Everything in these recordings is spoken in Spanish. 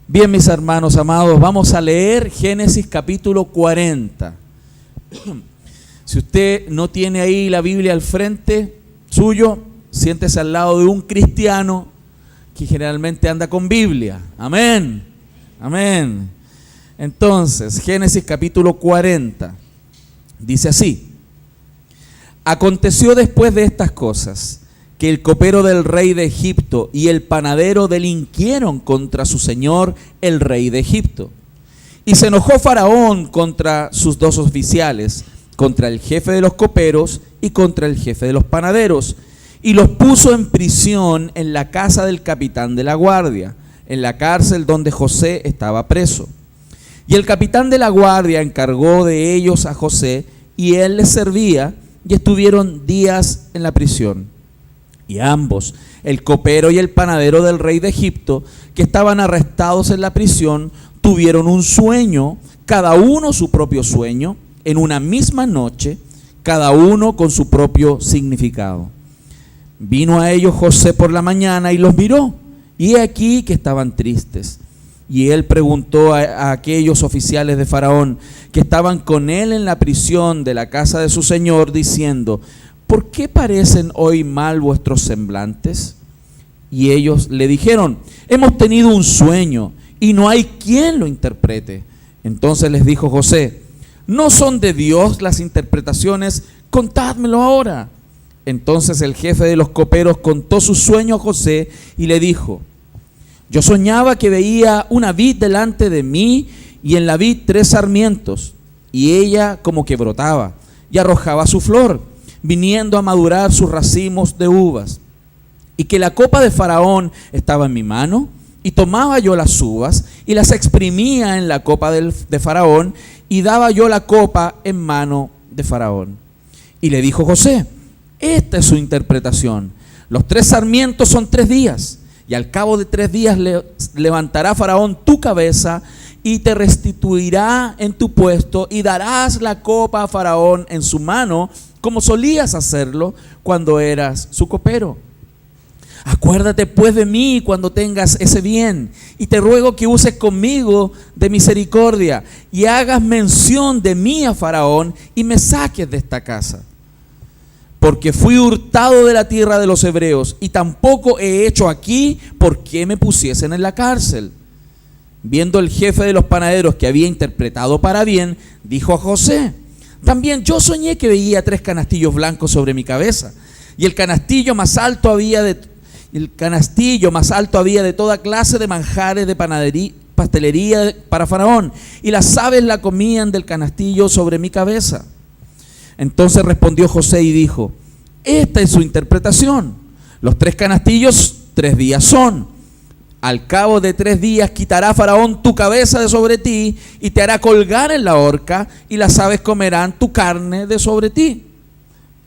Bien, mis hermanos amados, vamos a leer Génesis capítulo 40. Si usted no tiene ahí la Biblia al frente suyo, siéntese al lado de un cristiano que generalmente anda con Biblia. Amén. Amén. Entonces, Génesis capítulo 40 dice así: Aconteció después de estas cosas que el copero del rey de Egipto y el panadero delinquieron contra su señor, el rey de Egipto. Y se enojó Faraón contra sus dos oficiales, contra el jefe de los coperos y contra el jefe de los panaderos, y los puso en prisión en la casa del capitán de la guardia, en la cárcel donde José estaba preso. Y el capitán de la guardia encargó de ellos a José, y él les servía, y estuvieron días en la prisión. Y ambos, el copero y el panadero del rey de Egipto, que estaban arrestados en la prisión, tuvieron un sueño, cada uno su propio sueño, en una misma noche, cada uno con su propio significado. Vino a ellos José por la mañana y los miró, y he aquí que estaban tristes. Y él preguntó a aquellos oficiales de Faraón que estaban con él en la prisión de la casa de su señor, diciendo: ¿por qué parecen hoy mal vuestros semblantes? Y ellos le dijeron: hemos tenido un sueño y no hay quien lo interprete. Entonces les dijo José: ¿no son de Dios las interpretaciones? Contádmelo ahora. Entonces el jefe de los coperos contó su sueño a José y le dijo: yo soñaba que veía una vid delante de mí, y en la vid 3 sarmientos, y ella como que brotaba y arrojaba su flor, viniendo a madurar sus racimos de uvas, y que la copa de Faraón estaba en mi mano, y tomaba yo las uvas y las exprimía en la copa de Faraón, y daba yo la copa en mano de Faraón. Y le dijo José: esta es su interpretación. Los 3 sarmientos son 3 días, y al cabo de 3 días levantará Faraón tu cabeza y te restituirá en tu puesto, y darás la copa a Faraón en su mano, como solías hacerlo cuando eras su copero. Acuérdate pues de mí cuando tengas ese bien, y te ruego que uses conmigo de misericordia, y hagas mención de mí a Faraón, y me saques de esta casa. Porque fui hurtado de la tierra de los hebreos, y tampoco he hecho aquí por qué me pusiesen en la cárcel. Viendo el jefe de los panaderos que había interpretado para bien, dijo a José: también yo soñé que veía 3 canastillos blancos sobre mi cabeza, y el canastillo más alto había de toda clase de manjares de pastelería para Faraón, y las aves la comían del canastillo sobre mi cabeza. Entonces respondió José y dijo: esta es su interpretación. Los 3 canastillos 3 días son. Al cabo de 3 días quitará Faraón tu cabeza de sobre ti, y te hará colgar en la horca, y las aves comerán tu carne de sobre ti.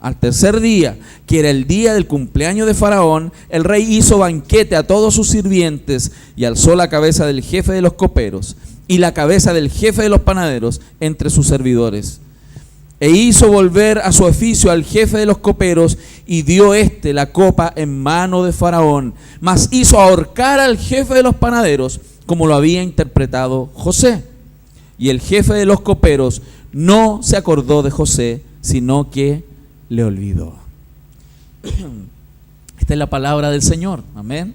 Al 3er día, que era el día del cumpleaños de Faraón, el rey hizo banquete a todos sus sirvientes, y alzó la cabeza del jefe de los coperos y la cabeza del jefe de los panaderos entre sus servidores. E hizo volver a su oficio al jefe de los coperos, y dio la copa en mano de Faraón, mas hizo ahorcar al jefe de los panaderos, como lo había interpretado José. Y el jefe de los coperos no se acordó de José, sino que le olvidó. Esta es la palabra del Señor. Amén.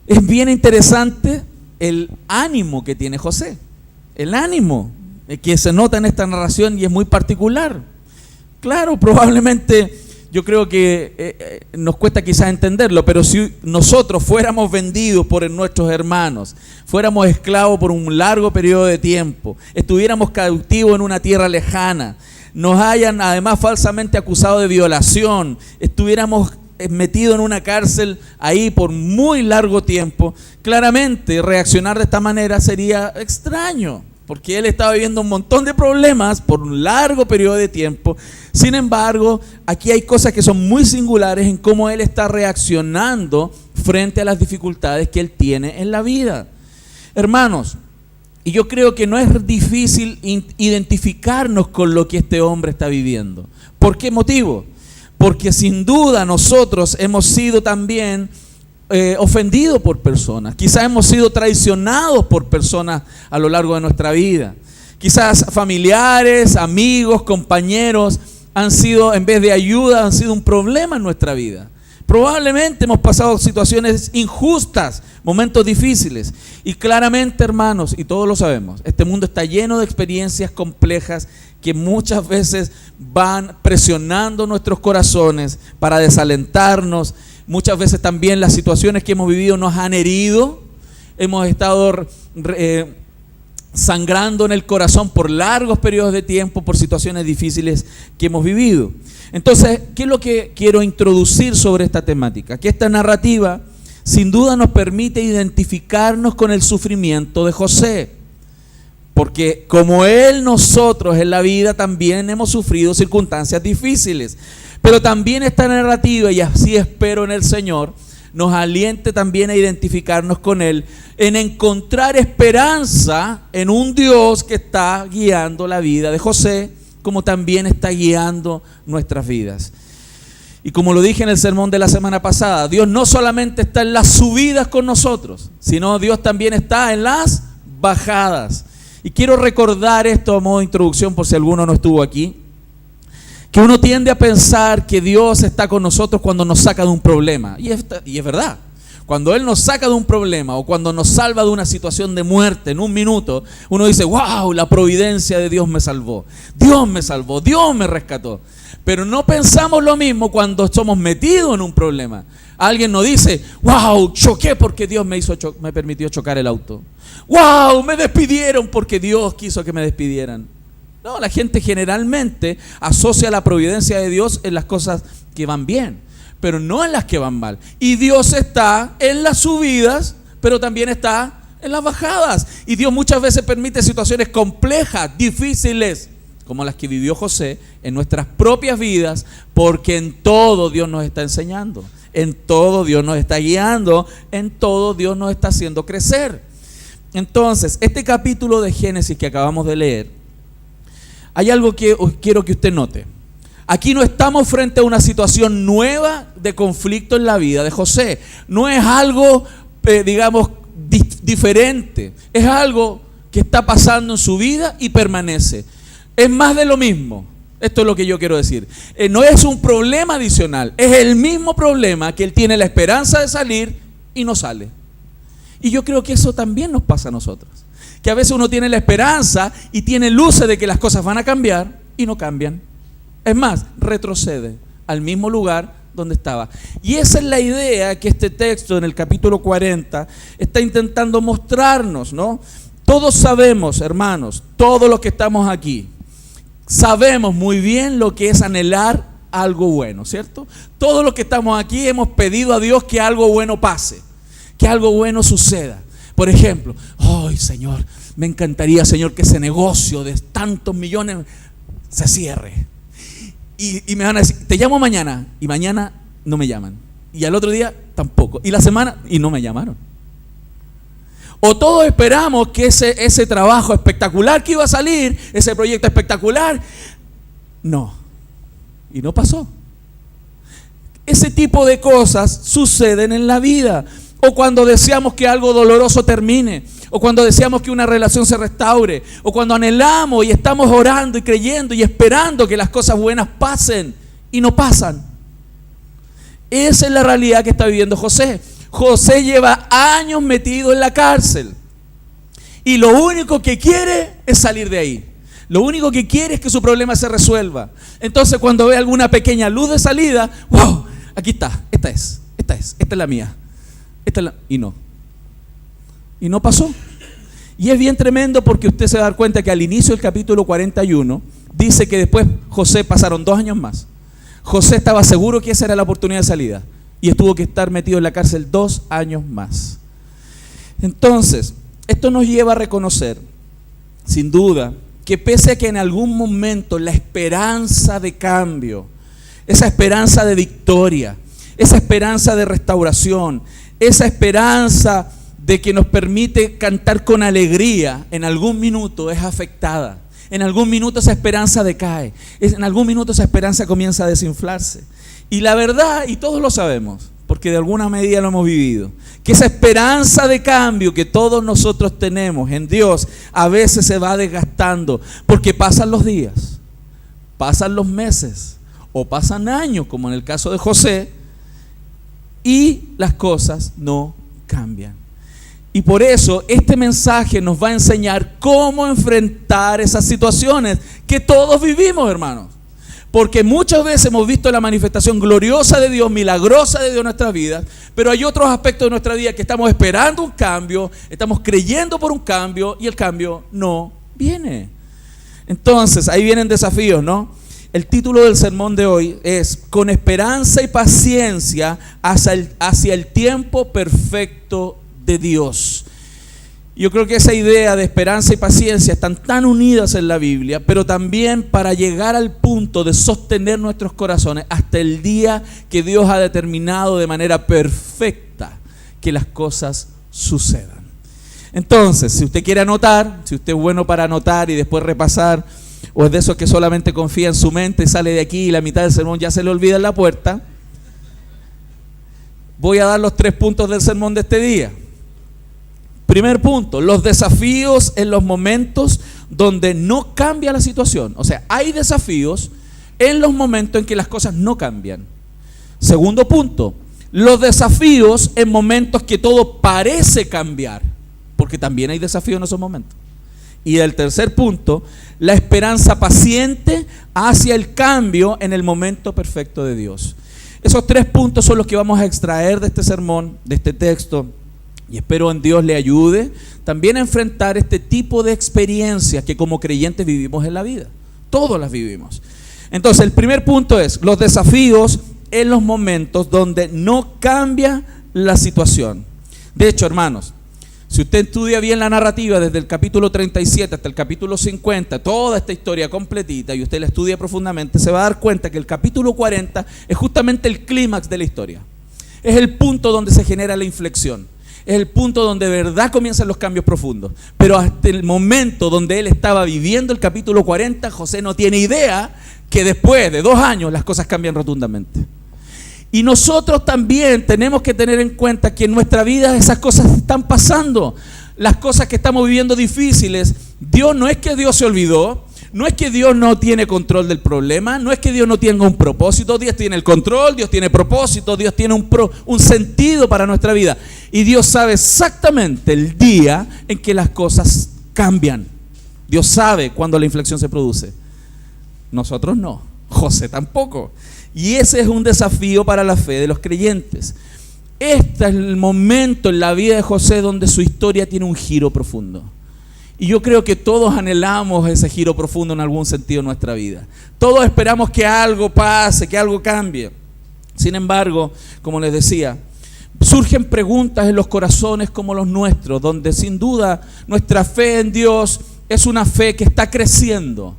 Es bien interesante el ánimo que tiene José. El ánimo que se nota en esta narración, y es muy particular. Claro, probablemente yo creo que nos cuesta quizás entenderlo, pero si nosotros fuéramos vendidos por nuestros hermanos, fuéramos esclavos por un largo periodo de tiempo, estuviéramos cautivos en una tierra lejana, nos hayan además falsamente acusado de violación, estuviéramos metidos en una cárcel ahí por muy largo tiempo, claramente reaccionar de esta manera sería extraño, porque él estaba viviendo un montón de problemas por un largo periodo de tiempo. Sin embargo, aquí hay cosas que son muy singulares en cómo él está reaccionando frente a las dificultades que él tiene en la vida. Hermanos, y yo creo que no es difícil identificarnos con lo que este hombre está viviendo. ¿Por qué motivo? Porque sin duda nosotros hemos sido también ofendido por personas, quizás hemos sido traicionados por personas a lo largo de nuestra vida. Quizás familiares, amigos, compañeros han sido, en vez de ayuda, han sido un problema en nuestra vida. Probablemente hemos pasado situaciones injustas, momentos difíciles. Y claramente, hermanos, y todos lo sabemos, este mundo está lleno de experiencias complejas que muchas veces van presionando nuestros corazones para desalentarnos. Muchas veces también las situaciones que hemos vivido nos han herido. Hemos estado sangrando en el corazón por largos periodos de tiempo, por situaciones difíciles que hemos vivido. Entonces, ¿qué es lo que quiero introducir sobre esta temática? Que esta narrativa sin duda nos permite identificarnos con el sufrimiento de José, porque como él, nosotros en la vida también hemos sufrido circunstancias difíciles, pero también esta narrativa, y así espero en el Señor, nos aliente también a identificarnos con Él, en encontrar esperanza en un Dios que está guiando la vida de José, como también está guiando nuestras vidas. Y como lo dije en el sermón de la semana pasada, Dios no solamente está en las subidas con nosotros, sino Dios también está en las bajadas. Y quiero recordar esto a modo de introducción por si alguno no estuvo aquí, que uno tiende a pensar que Dios está con nosotros cuando nos saca de un problema. Y es verdad. Cuando Él nos saca de un problema o cuando nos salva de una situación de muerte en un minuto, uno dice, wow, la providencia de Dios me salvó. Dios me salvó, Dios me rescató. Pero no pensamos lo mismo cuando somos metidos en un problema. Alguien nos dice, wow, choqué porque Dios me permitió chocar el auto. Wow, me despidieron porque Dios quiso que me despidieran. No, la gente generalmente asocia la providencia de Dios en las cosas que van bien, pero no en las que van mal. Y Dios está en las subidas, pero también está en las bajadas. Y Dios muchas veces permite situaciones complejas, difíciles, como las que vivió José en nuestras propias vidas, porque en todo Dios nos está enseñando, en todo Dios nos está guiando, en todo Dios nos está haciendo crecer. Entonces, este capítulo de Génesis que acabamos de leer, hay algo que quiero que usted note. Aquí no estamos frente a una situación nueva de conflicto en la vida de José. No es algo, diferente. Es algo que está pasando en su vida y permanece. Es más de lo mismo. Esto es lo que yo quiero decir. No es un problema adicional. Es el mismo problema que él tiene la esperanza de salir y no sale. Y yo creo que eso también nos pasa a nosotros. Que a veces uno tiene la esperanza y tiene luces de que las cosas van a cambiar y no cambian. Es más, retrocede al mismo lugar donde estaba. Y esa es la idea que este texto en el capítulo 40 está intentando mostrarnos, ¿no? Todos sabemos, hermanos, todos los que estamos aquí, sabemos muy bien lo que es anhelar algo bueno, ¿cierto? Todos los que estamos aquí hemos pedido a Dios que algo bueno pase, que algo bueno suceda. Por ejemplo, ay, Señor, me encantaría, Señor, que ese negocio de tantos millones se cierre. Y me van a decir, te llamo mañana. Y mañana no me llaman. Y al otro día tampoco. Y la semana, y no me llamaron. O todos esperamos que ese trabajo espectacular que iba a salir, ese proyecto espectacular, no. Y no pasó. Ese tipo de cosas suceden en la vida. O cuando deseamos que algo doloroso termine, o cuando deseamos que una relación se restaure, o cuando anhelamos y estamos orando y creyendo y esperando que las cosas buenas pasen y no pasan. Esa es la realidad que está viviendo José. José lleva años metido en la cárcel y lo único que quiere es salir de ahí. Lo único que quiere es que su problema se resuelva. Entonces cuando ve alguna pequeña luz de salida, wow, aquí está, esta es la mía. Y no pasó. Y es bien tremendo porque usted se va a dar cuenta que al inicio del capítulo 41 dice que después José pasaron 2 años más. José estaba seguro que esa era la oportunidad de salida y tuvo que estar metido en la cárcel 2 años más. Entonces, esto nos lleva a reconocer, sin duda, que pese a que en algún momento la esperanza de cambio, esa esperanza de victoria, esa esperanza de restauración, esa esperanza de que nos permite cantar con alegría, en algún minuto es afectada. En algún minuto esa esperanza decae. En algún minuto esa esperanza comienza a desinflarse. Y la verdad, y todos lo sabemos, porque de alguna medida lo hemos vivido, que esa esperanza de cambio que todos nosotros tenemos en Dios a veces se va desgastando, porque pasan los días, pasan los meses o pasan años, como en el caso de José, y las cosas no cambian. Y por eso este mensaje nos va a enseñar cómo enfrentar esas situaciones que todos vivimos, hermanos. Porque muchas veces hemos visto la manifestación gloriosa de Dios, milagrosa de Dios en nuestras vidas, pero hay otros aspectos de nuestra vida que estamos esperando un cambio, estamos creyendo por un cambio y el cambio no viene. Entonces, ahí vienen desafíos, ¿no? El título del sermón de hoy es Con esperanza y paciencia hacia el tiempo perfecto de Dios. Yo creo que esa idea de esperanza y paciencia están tan unidas en la Biblia, pero también para llegar al punto de sostener nuestros corazones hasta el día que Dios ha determinado de manera perfecta que las cosas sucedan. Entonces, si usted quiere anotar, si usted es bueno para anotar y después repasar, o es de esos que solamente confía en su mente y sale de aquí y la mitad del sermón ya se le olvida en la puerta, voy a dar los 3 puntos del sermón de este día. Primer punto, los desafíos en los momentos donde no cambia la situación. O sea, hay desafíos en los momentos en que las cosas no cambian. Segundo punto, los desafíos en momentos que todo parece cambiar, porque también hay desafíos en esos momentos. Y el tercer punto, la esperanza paciente hacia el cambio en el momento perfecto de Dios. Esos 3 puntos son los que vamos a extraer de este sermón, de este texto. Y espero en Dios le ayude también a enfrentar este tipo de experiencias que como creyentes vivimos en la vida. Todos las vivimos. Entonces, el primer punto es los desafíos en los momentos donde no cambia la situación. De hecho, hermanos, si usted estudia bien la narrativa desde el capítulo 37 hasta el capítulo 50, toda esta historia completita, y usted la estudia profundamente, se va a dar cuenta que el capítulo 40 es justamente el clímax de la historia. Es el punto donde se genera la inflexión. Es el punto donde de verdad comienzan los cambios profundos. Pero hasta el momento donde él estaba viviendo el capítulo 40, José no tiene idea que después de 2 años las cosas cambian rotundamente. Y nosotros también tenemos que tener en cuenta que en nuestra vida esas cosas están pasando. Las cosas que estamos viviendo difíciles, no es que Dios se olvidó, no es que Dios no tiene control del problema, no es que Dios no tenga un propósito. Dios tiene el control, Dios tiene propósito, Dios tiene un sentido para nuestra vida. Y Dios sabe exactamente el día en que las cosas cambian. Dios sabe cuándo la inflexión se produce. Nosotros no, José tampoco. Y ese es un desafío para la fe de los creyentes. Este es el momento en la vida de José donde su historia tiene un giro profundo. Y yo creo que todos anhelamos ese giro profundo en algún sentido en nuestra vida. Todos esperamos que algo pase, que algo cambie. Sin embargo, como les decía, surgen preguntas en los corazones como los nuestros, donde sin duda nuestra fe en Dios es una fe que está creciendo.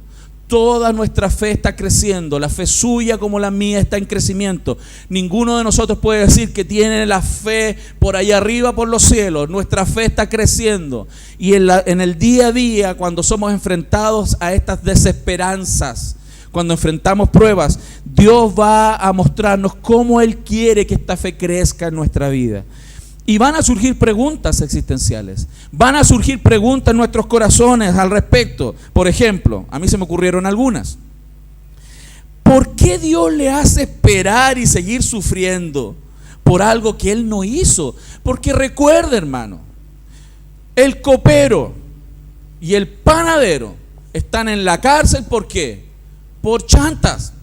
Toda nuestra fe está creciendo, la fe suya como la mía está en crecimiento. Ninguno de nosotros puede decir que tiene la fe por allá arriba por los cielos. Nuestra fe está creciendo. Y en el día a día, cuando somos enfrentados a estas desesperanzas, cuando enfrentamos pruebas, Dios va a mostrarnos cómo Él quiere que esta fe crezca en nuestra vida. Y van a surgir preguntas existenciales, van a surgir preguntas en nuestros corazones al respecto. Por ejemplo, a mí se me ocurrieron algunas. ¿Por qué Dios le hace esperar y seguir sufriendo por algo que Él no hizo? Porque recuerda, hermano, el copero y el panadero están en la cárcel. ¿Por qué? Por chantas,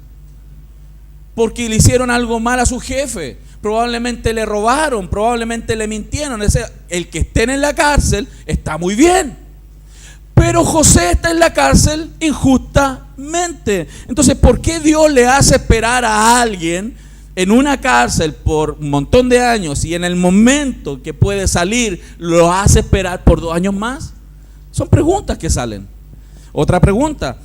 porque le hicieron algo mal a su jefe. Probablemente le robaron, probablemente le mintieron. El que estén en la cárcel está muy bien, pero José está en la cárcel injustamente. Entonces, ¿por qué Dios le hace esperar a alguien en una cárcel por un montón de años y en el momento que puede salir lo hace esperar por 2 años más? Son preguntas que salen. Otra pregunta: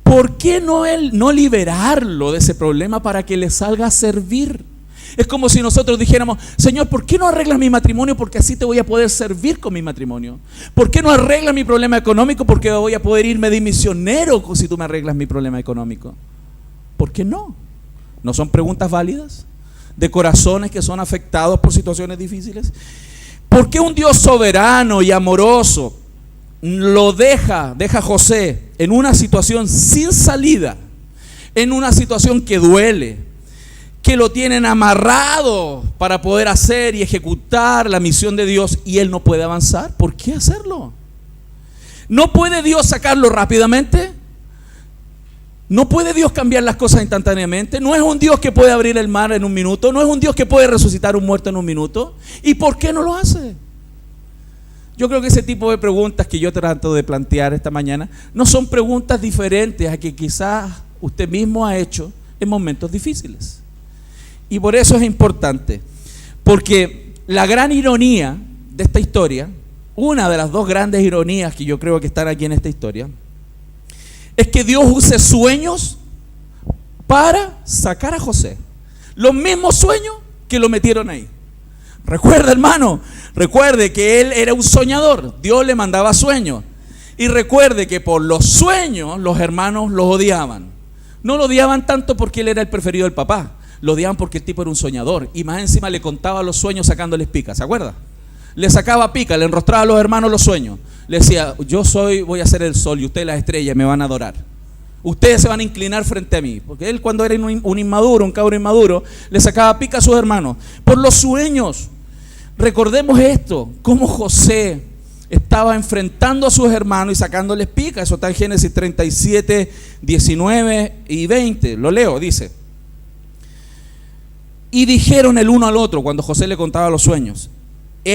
¿por qué no liberarlo de ese problema para que le salga a servir? Es como si nosotros dijéramos: Señor, ¿por qué no arreglas mi matrimonio? Porque así te voy a poder servir con mi matrimonio. ¿Por qué no arreglas mi problema económico? Porque voy a poder irme de misionero si tú me arreglas mi problema económico. ¿Por qué no? ¿No son preguntas válidas? de corazones que son afectados por situaciones difíciles? ¿Por qué un Dios soberano y amoroso deja a José en una situación sin salida, en una situación que duele, que lo tienen amarrado para poder hacer y ejecutar la misión de Dios, y él no puede avanzar? ¿Por qué hacerlo? ¿No puede Dios sacarlo rápidamente? ¿No puede Dios cambiar las cosas instantáneamente? ¿No es un Dios que puede abrir el mar en un minuto? ¿No es un Dios que puede resucitar un muerto en un minuto? ¿Y por qué no lo hace? Yo creo que ese tipo de preguntas que yo trato de plantear esta mañana no son preguntas diferentes a que quizás usted mismo ha hecho en momentos difíciles. Y por eso es importante, porque la gran ironía de esta historia, una de las dos grandes ironías que yo creo que están aquí en esta historia, es que Dios use sueños para sacar a José. Los mismos sueños que lo metieron ahí. Recuerda, hermano, recuerde que él era un soñador. Dios le mandaba sueños. Y recuerde que por los sueños los hermanos los odiaban. No lo odiaban tanto porque él era el preferido del papá. Lo odiaban porque el tipo era un soñador. Y más encima le contaba los sueños sacándoles pica. ¿Se acuerda? Le sacaba pica, le enrostraba a los hermanos los sueños. Le decía, voy a ser el sol y ustedes las estrellas, me van a adorar. Ustedes se van a inclinar frente a mí. Porque él, cuando era un inmaduro, un cabro inmaduro, le sacaba pica a sus hermanos. Por los sueños. Recordemos esto, cómo José estaba enfrentando a sus hermanos y sacándoles pica. Eso está en Génesis 37, 19 y 20. Lo leo, dice. Y dijeron el uno al otro cuando José le contaba los sueños.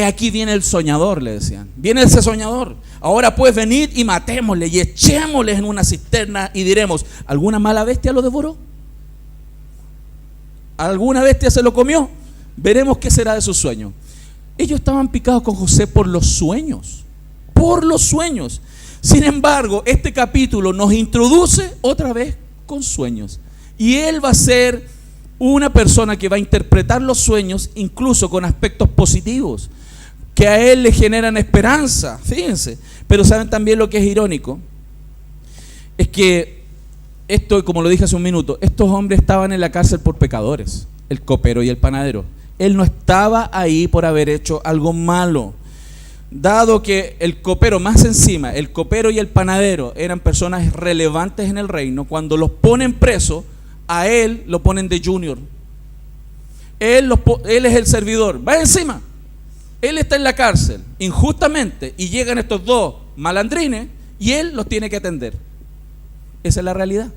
Aquí viene el soñador, le decían. Viene ese soñador. Ahora pues venid y matémosle y echémosle en una cisterna y diremos, ¿alguna mala bestia lo devoró? ¿Alguna bestia se lo comió? Veremos qué será de sus sueños. Ellos estaban picados con José por los sueños. Por los sueños. Sin embargo, este capítulo nos introduce otra vez con sueños. Y él va a ser una persona que va a interpretar los sueños incluso con aspectos positivos, que a él le generan esperanza, fíjense. Pero saben también lo que es irónico, es que esto, como lo dije hace un minuto, estos hombres estaban en la cárcel por pecadores, el copero y el panadero. Él no estaba ahí por haber hecho algo malo, dado que el copero, más encima, el copero y el panadero eran personas relevantes en el reino. Cuando los ponen presos, a él lo ponen de junior. Él es el servidor. Va encima. Él está en la cárcel injustamente y llegan estos dos malandrines y él los tiene que atender. Esa es la realidad.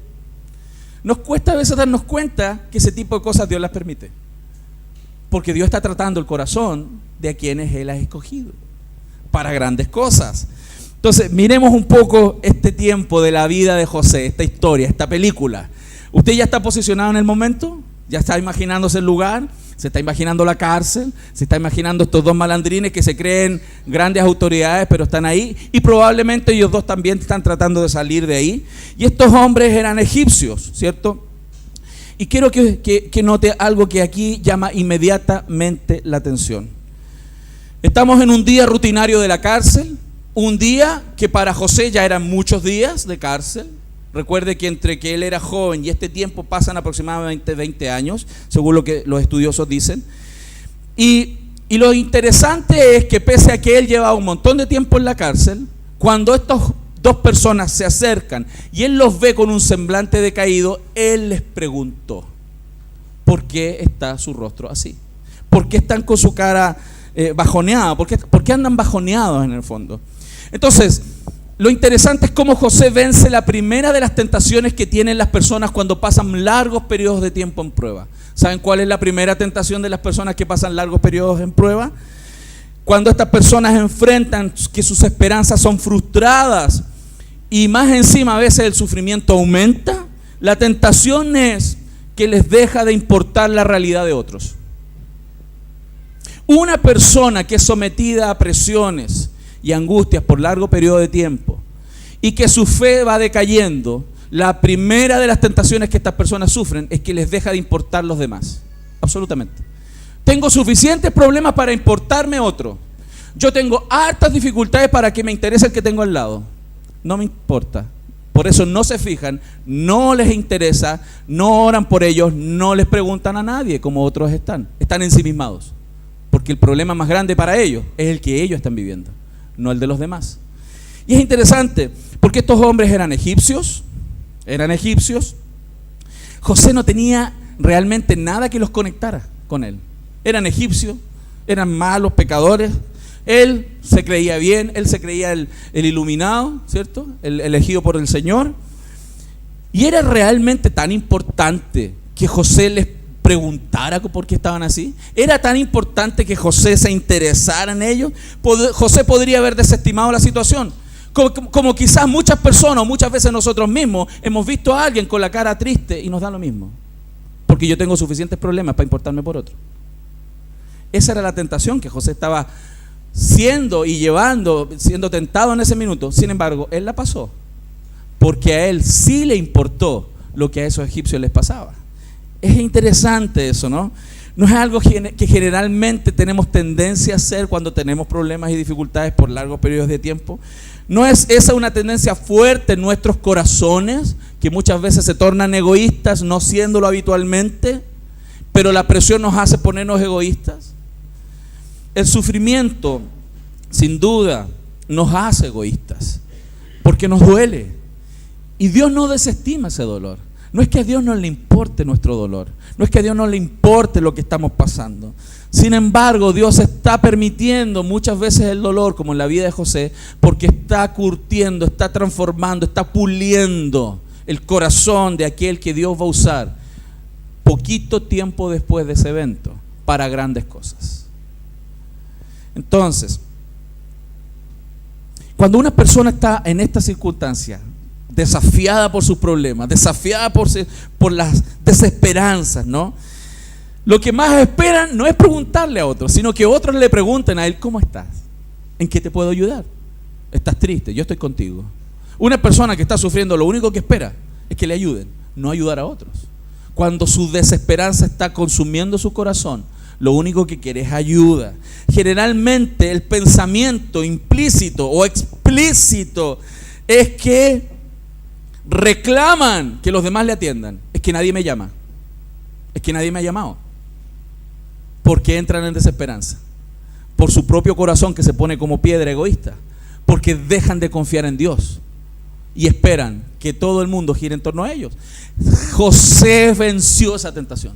Nos cuesta a veces darnos cuenta que ese tipo de cosas Dios las permite, porque Dios está tratando el corazón de a quienes Él ha escogido para grandes cosas. Entonces, miremos un poco este tiempo de la vida de José, esta historia, esta película. ¿Usted ya está posicionado en el momento? ¿Ya está imaginándose el lugar? ¿Se está imaginando la cárcel? ¿Se está imaginando estos dos malandrines que se creen grandes autoridades pero están ahí? Y probablemente ellos dos también están tratando de salir de ahí. Y estos hombres eran egipcios, ¿cierto? Y quiero que note algo que aquí llama inmediatamente la atención. Estamos en un día rutinario de la cárcel, un día que para José ya eran muchos días de cárcel. Recuerde que entre que él era joven y este tiempo pasan aproximadamente 20 años, según lo que los estudiosos dicen. Y lo interesante es que pese a que él llevaba un montón de tiempo en la cárcel, cuando estas dos personas se acercan y él los ve con un semblante decaído, él les preguntó, ¿por qué está su rostro así? ¿Por qué están con su cara bajoneada? ¿Por qué andan bajoneados en el fondo? Entonces, lo interesante es cómo José vence la primera de las tentaciones que tienen las personas cuando pasan largos periodos de tiempo en prueba. ¿Saben cuál es la primera tentación de las personas que pasan largos periodos en prueba? Cuando estas personas enfrentan que sus esperanzas son frustradas y más encima a veces el sufrimiento aumenta, la tentación es que les deja de importar la realidad de otros. Una persona que es sometida a presiones y angustias por largo periodo de tiempo y que su fe va decayendo, la primera de las tentaciones que estas personas sufren es que les deja de importar los demás. Absolutamente. Tengo suficientes problemas para importarme otro. Yo tengo hartas dificultades para que me interese el que tengo al lado. No me importa. Por eso no se fijan, no les interesa, no oran por ellos, no les preguntan a nadie como otros están ensimismados. Porque el problema más grande para ellos es el que ellos están viviendo, no el de los demás. Y es interesante, porque estos hombres eran egipcios. José no tenía realmente nada que los conectara con él. Eran egipcios, eran malos, pecadores. Él se creía bien, él se creía el iluminado, ¿cierto? El elegido por el Señor. Y era realmente tan importante que José les preguntara por qué estaban así. Era tan importante que José se interesara en ellos. José podría haber desestimado la situación. Como quizás muchas personas, muchas veces nosotros mismos, hemos visto a alguien con la cara triste y nos da lo mismo. Porque yo tengo suficientes problemas para importarme por otro. Esa era la tentación que José estaba siendo tentado en ese minuto. Sin embargo, él la pasó, porque a él sí le importó lo que a esos egipcios les pasaba. Es interesante eso, ¿no? No es algo que generalmente tenemos tendencia a hacer cuando tenemos problemas y dificultades por largos periodos de tiempo. No es esa una tendencia fuerte en nuestros corazones, que muchas veces se tornan egoístas, no siéndolo habitualmente, pero la presión nos hace ponernos egoístas. El sufrimiento, sin duda, nos hace egoístas, porque nos duele. Y Dios no desestima ese dolor. No es que a Dios no le importe nuestro dolor, no es que a Dios no le importe lo que estamos pasando. Sin embargo, Dios está permitiendo muchas veces el dolor, como en la vida de José, porque está curtiendo, está transformando, está puliendo el corazón de aquel que Dios va a usar poquito tiempo después de ese evento para grandes cosas. Entonces, cuando una persona está en esta circunstancia, desafiada por sus problemas, desafiada por las desesperanzas, ¿no? Lo que más esperan no es preguntarle a otros, sino que otros le pregunten a él: ¿cómo estás? ¿En qué te puedo ayudar? ¿Estás triste? Yo estoy contigo. Una persona que está sufriendo, lo único que espera es que le ayuden, no ayudar a otros. Cuando su desesperanza está consumiendo su corazón, lo único que quiere es ayuda. Generalmente el pensamiento implícito o explícito es que reclaman que los demás le atiendan. Es que nadie me llama, es que nadie me ha llamado. Porque entran en desesperanza por su propio corazón, que se pone como piedra, egoísta, porque dejan de confiar en Dios y esperan que todo el mundo gire en torno a ellos. José venció esa tentación.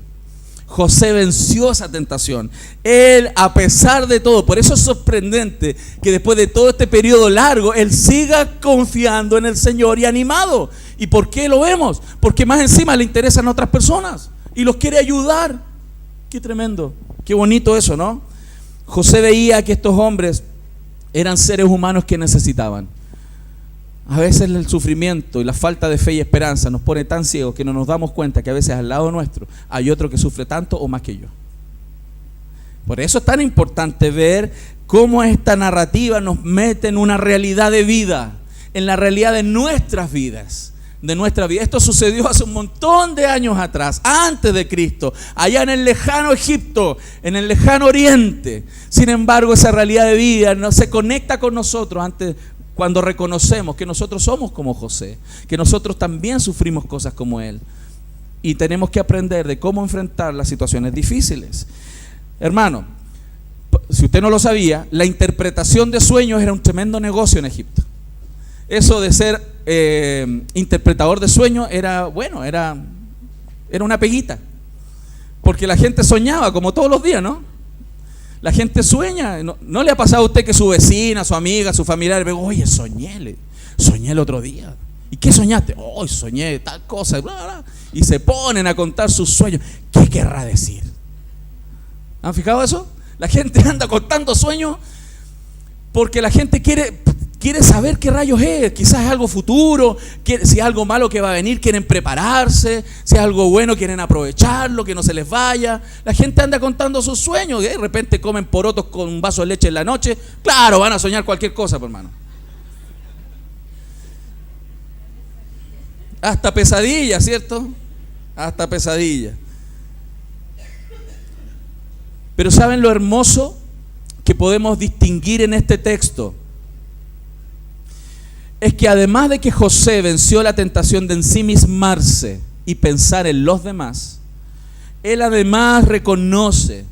Él, a pesar de todo, por eso es sorprendente que después de todo este periodo largo, él siga confiando en el Señor y animado. ¿Y por qué lo vemos? Porque más encima le interesan otras personas y los quiere ayudar. Qué tremendo, qué bonito eso, ¿no? José veía que estos hombres eran seres humanos que necesitaban. A veces el sufrimiento y la falta de fe y esperanza nos pone tan ciegos que no nos damos cuenta que a veces al lado nuestro hay otro que sufre tanto o más que yo. Por eso es tan importante ver cómo esta narrativa nos mete en una realidad de vida, en la realidad de nuestras vidas, de nuestra vida. Esto sucedió hace un montón de años atrás, antes de Cristo, allá en el lejano Egipto, en el lejano Oriente. Sin embargo, esa realidad de vida no se conecta con nosotros cuando reconocemos que nosotros somos como José, que nosotros también sufrimos cosas como él, y tenemos que aprender de cómo enfrentar las situaciones difíciles. Hermano, si usted no lo sabía, la interpretación de sueños era un tremendo negocio en Egipto. Eso de ser interpretador de sueños era una peguita, porque la gente soñaba como todos los días, ¿no? La gente sueña. ¿No le ha pasado a usted que su vecina, su amiga, su familiar ve: oye, soñé el otro día? ¿Y qué soñaste? Hoy soñé tal cosa, bla, bla. Y se ponen a contar sus sueños. ¿Qué querrá decir? ¿Han fijado eso? La gente anda contando sueños porque la gente quiere saber qué rayos es. Quizás es algo futuro, si es algo malo que va a venir, quieren prepararse. Si es algo bueno, quieren aprovecharlo, que no se les vaya. La gente anda contando sus sueños. De repente comen porotos con un vaso de leche en la noche. Claro, van a soñar cualquier cosa, por hermano. Hasta pesadilla, ¿cierto? Hasta pesadilla. Pero ¿saben lo hermoso que podemos distinguir en este texto? es que además de que José venció la tentación de ensimismarse y pensar en los demás, él además reconoce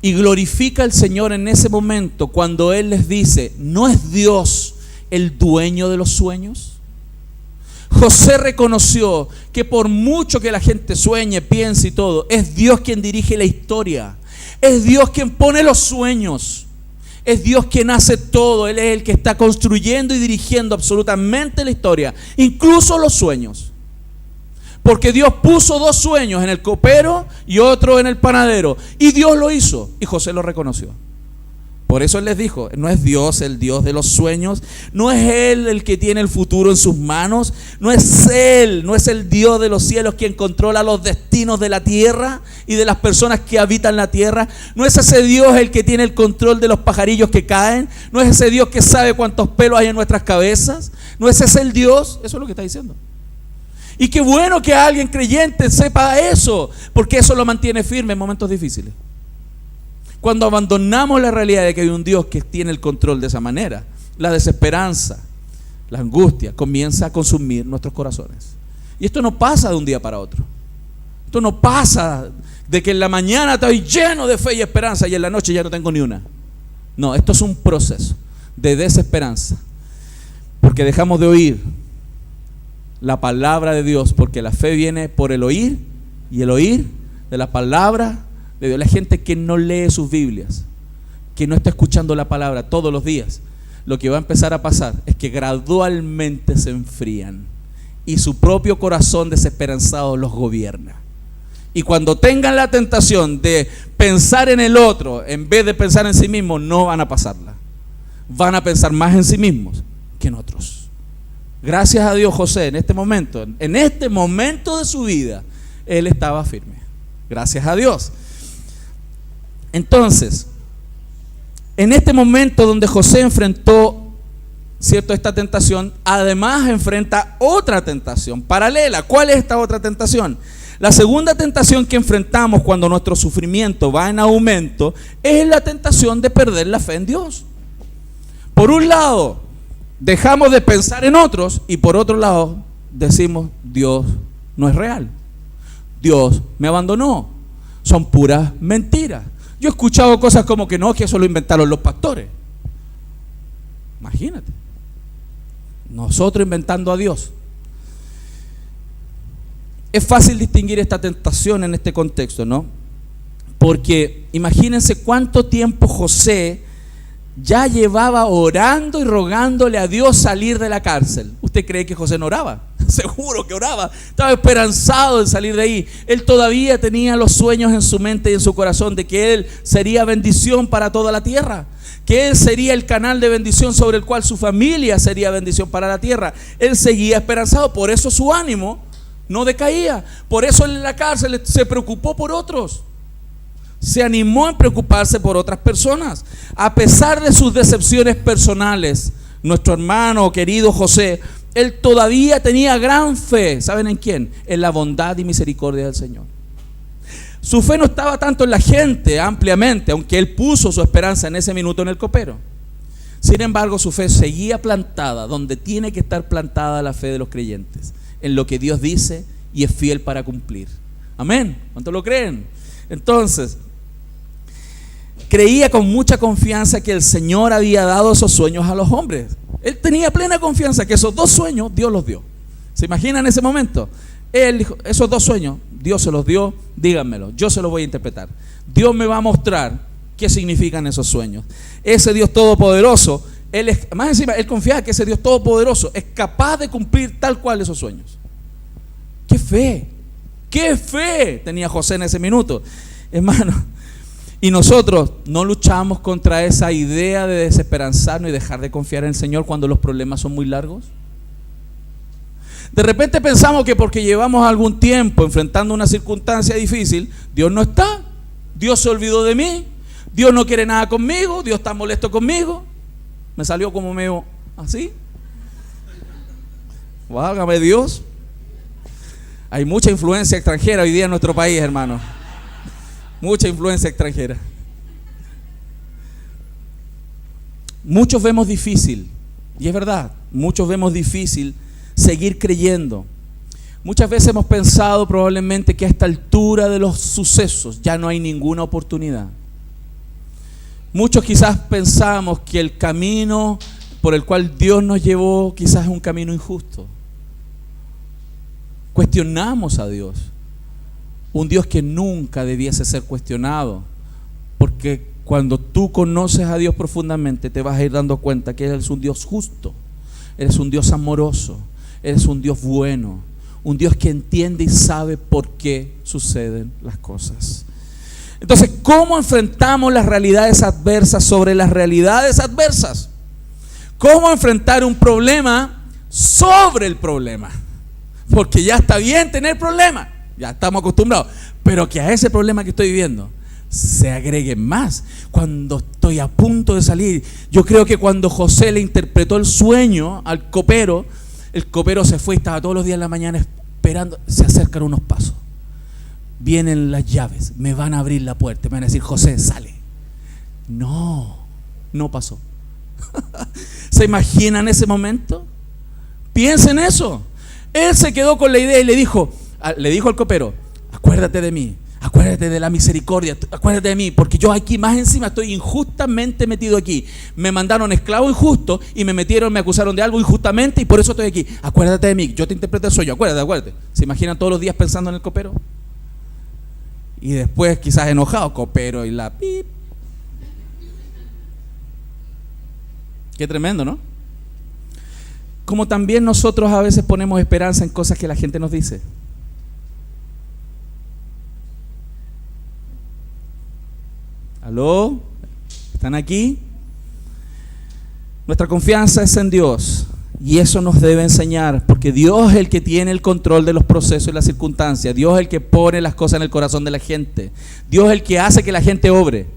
y glorifica al Señor en ese momento cuando Él les dice: ¿no es Dios el dueño de los sueños? José reconoció que por mucho que la gente sueñe, piense y todo, es Dios quien dirige la historia. Es Dios quien pone los sueños. Es Dios quien hace todo. Él es el que está construyendo y dirigiendo absolutamente la historia, incluso los sueños. Porque Dios puso 2 sueños, en el copero y otro en el panadero. Y Dios lo hizo. Y José lo reconoció. Por eso Él les dijo: no es Dios el Dios de los sueños. No es Él el que tiene el futuro en sus manos. No es Él, no es el Dios de los cielos quien controla los destinos de la tierra y de las personas que habitan la tierra. No es ese Dios el que tiene el control de los pajarillos que caen. No es ese Dios que sabe cuántos pelos hay en nuestras cabezas. No es ese el Dios. Eso es lo que está diciendo. Y qué bueno que alguien creyente sepa eso, porque eso lo mantiene firme en momentos difíciles. Cuando abandonamos la realidad de que hay un Dios que tiene el control de esa manera, la desesperanza, la angustia comienza a consumir nuestros corazones. Y esto no pasa de un día para otro. Esto no pasa de que en la mañana estoy lleno de fe y esperanza y en la noche ya no tengo ni una. No, esto es un proceso de desesperanza, porque dejamos de oír la palabra de Dios, porque la fe viene por el oír, y el oír de la palabra de Dios. La gente que no lee sus Biblias, que no está escuchando la palabra todos los días, lo que va a empezar a pasar es que gradualmente se enfrían y su propio corazón desesperanzado los gobierna. Y cuando tengan la tentación de pensar en el otro en vez de pensar en sí mismos, no van a pasarla. Van a pensar más en sí mismos que en otros. Gracias a Dios, José, en este momento de su vida, él estaba firme. Gracias a Dios. Entonces, en este momento donde José enfrentó, ¿cierto?, esta tentación, además enfrenta otra tentación paralela. ¿Cuál es esta otra tentación? La segunda tentación que enfrentamos cuando nuestro sufrimiento va en aumento es la tentación de perder la fe en Dios. Por un lado, dejamos de pensar en otros, y por otro lado decimos: Dios no es real, Dios me abandonó, son puras mentiras. Yo he escuchado cosas como que no, que eso lo inventaron los pastores. Imagínate, nosotros inventando a Dios. Es fácil distinguir esta tentación en este contexto, ¿no? Porque imagínense cuánto tiempo José ya llevaba orando y rogándole a Dios salir de la cárcel. ¿Usted cree que José no oraba? Seguro que oraba. Estaba esperanzado en salir de ahí. Él todavía tenía los sueños en su mente y en su corazón de que él sería bendición para toda la tierra, que él sería el canal de bendición sobre el cual su familia sería bendición para la tierra. Él seguía esperanzado, por eso su ánimo no decaía. Por eso él en la cárcel se preocupó por otros. Se animó a preocuparse por otras personas. A pesar de sus decepciones personales, nuestro hermano querido José, él todavía tenía gran fe. ¿Saben en quién? En la bondad y misericordia del Señor. Su fe no estaba tanto en la gente ampliamente, aunque él puso su esperanza en ese minuto en el copero. Sin embargo, su fe seguía plantada donde tiene que estar plantada la fe de los creyentes, en lo que Dios dice y es fiel para cumplir. Amén. ¿Cuántos lo creen? Entonces, creía con mucha confianza que el Señor había dado esos sueños a los hombres. Él tenía plena confianza que esos 2 sueños Dios los dio. ¿Se imaginan ese momento? Él dijo: esos 2 sueños Dios se los dio, díganmelo, yo se los voy a interpretar. Dios me va a mostrar qué significan esos sueños. Ese Dios todopoderoso, más encima, él confiaba que ese Dios todopoderoso es capaz de cumplir tal cual esos sueños. ¡Qué fe! ¡Qué fe tenía José en ese minuto! Hermano, y nosotros no luchamos contra esa idea de desesperanzarnos y dejar de confiar en el Señor cuando los problemas son muy largos. De repente pensamos que porque llevamos algún tiempo enfrentando una circunstancia difícil, Dios no está, Dios se olvidó de mí, Dios no quiere nada conmigo, Dios está molesto conmigo. Me salió como medio así. Válgame Dios. Hay mucha influencia extranjera hoy día en nuestro país, hermano. Mucha influencia extranjera. Muchos vemos difícil Y es verdad, muchos vemos difícil seguir creyendo. Muchas veces hemos pensado probablemente que a esta altura de los sucesos ya no hay ninguna oportunidad. Muchos quizás pensamos que el camino por el cual Dios nos llevó quizás es un camino injusto. Cuestionamos a Dios, un Dios que nunca debiese ser cuestionado, porque cuando tú conoces a Dios profundamente te vas a ir dando cuenta que Él es un Dios justo, Él es un Dios amoroso, Él es un Dios bueno, un Dios que entiende y sabe por qué suceden las cosas. Entonces, ¿cómo enfrentamos las realidades adversas sobre las realidades adversas? ¿Cómo enfrentar un problema sobre el problema? Porque ya está bien tener problemas, ya estamos acostumbrados, pero que a ese problema que estoy viviendo se agreguen más. Cuando estoy a punto de salir, yo creo que cuando José le interpretó el sueño al copero, el copero se fue y estaba todos los días en la mañana esperando. Se acercan unos pasos, vienen las llaves, me van a abrir la puerta, me van a decir: José, sale. No pasó. ¿Se imaginan ese momento? Piensen eso. Él se quedó con la idea y le dijo al copero: acuérdate de mí, acuérdate de la misericordia, acuérdate de mí, porque yo aquí más encima estoy injustamente metido aquí. Me mandaron esclavo injusto y me acusaron de algo injustamente y por eso estoy aquí. Acuérdate de mí, yo te interpreté el sueño, acuérdate. ¿Se imaginan todos los días pensando en el copero? Y después quizás enojado, copero y la pip. Qué tremendo, ¿no? Como también nosotros a veces ponemos esperanza en cosas que la gente nos dice. ¿Aló? ¿Están aquí? Nuestra confianza es en Dios y eso nos debe enseñar, porque Dios es el que tiene el control de los procesos y las circunstancias. Dios es el que pone las cosas en el corazón de la gente. Dios es el que hace que la gente obre.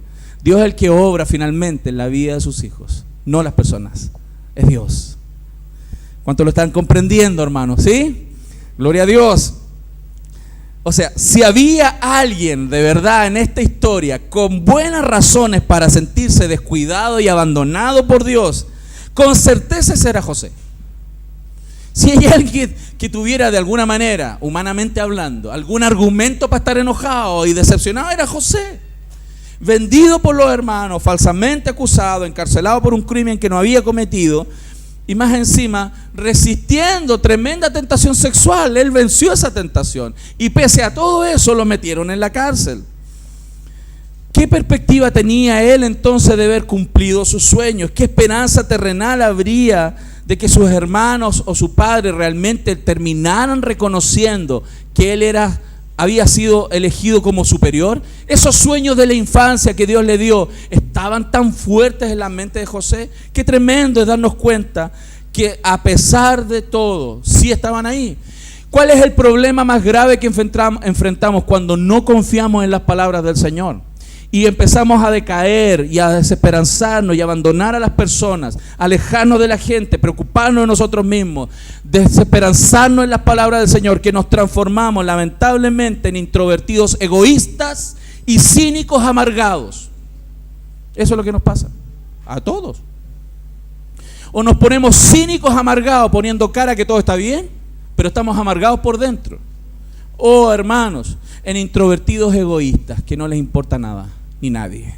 Dios es el que obra finalmente en la vida de sus hijos, no las personas. Es Dios. ¿Cuántos lo están comprendiendo, hermanos? ¿Sí? Gloria a Dios. O sea, si había alguien de verdad en esta historia con buenas razones para sentirse descuidado y abandonado por Dios, con certeza ese era José. Si hay alguien que tuviera de alguna manera, humanamente hablando, algún argumento para estar enojado y decepcionado, era José. Vendido por los hermanos, falsamente acusado, encarcelado por un crimen que no había cometido, y más encima, resistiendo tremenda tentación sexual. Él venció esa tentación. Y pese a todo eso, lo metieron en la cárcel. ¿Qué perspectiva tenía él entonces de haber cumplido sus sueños? ¿Qué esperanza terrenal habría de que sus hermanos o su padre realmente terminaran reconociendo que él había sido elegido como superior? Esos sueños de la infancia que Dios le dio estaban tan fuertes en la mente de José. Qué tremendo es darnos cuenta que a pesar de todo, sí estaban ahí. ¿Cuál es el problema más grave que enfrentamos cuando no confiamos en las palabras del Señor? Y empezamos a decaer y a desesperanzarnos y a abandonar a las personas, alejarnos de la gente, preocuparnos de nosotros mismos, desesperanzarnos en las palabras del Señor, que nos transformamos lamentablemente en introvertidos egoístas y cínicos amargados. Eso es lo que nos pasa a todos. O nos ponemos cínicos amargados poniendo cara que todo está bien, pero estamos amargados por dentro. O hermanos, en introvertidos egoístas que no les importa nada ni nadie.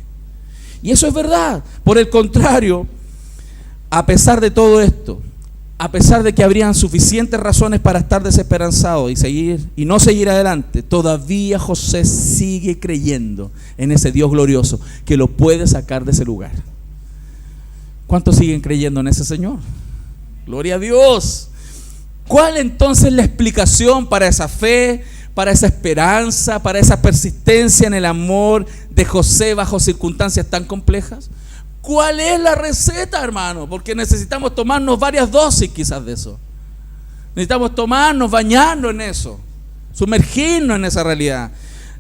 Y eso es verdad. Por el contrario, a pesar de todo esto, a pesar de que habrían suficientes razones para estar desesperanzados y no seguir adelante, todavía José sigue creyendo en ese Dios glorioso que lo puede sacar de ese lugar. ¿Cuántos siguen creyendo en ese Señor? Gloria a Dios. ¿Cuál entonces es la explicación para esa fe, para esa esperanza, para esa persistencia en el amor de José bajo circunstancias tan complejas? ¿Cuál es la receta, hermano? Porque necesitamos tomarnos varias dosis quizás de eso. Necesitamos bañarnos en eso, sumergirnos en esa realidad.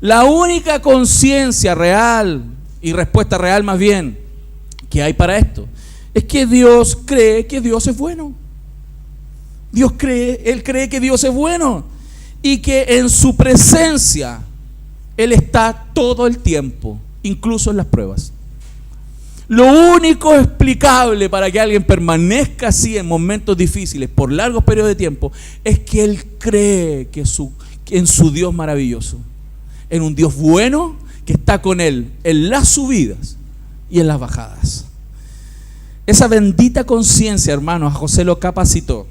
La única conciencia real y respuesta real más bien que hay para esto es que Dios cree que Dios es bueno. Él cree que Dios es bueno y que en su presencia Él está todo el tiempo, incluso en las pruebas. Lo único explicable para que alguien permanezca así en momentos difíciles por largos periodos de tiempo es que él cree en su Dios maravilloso, en un Dios bueno que está con él en las subidas y en las bajadas. Esa bendita conciencia, hermanos, a José lo capacitó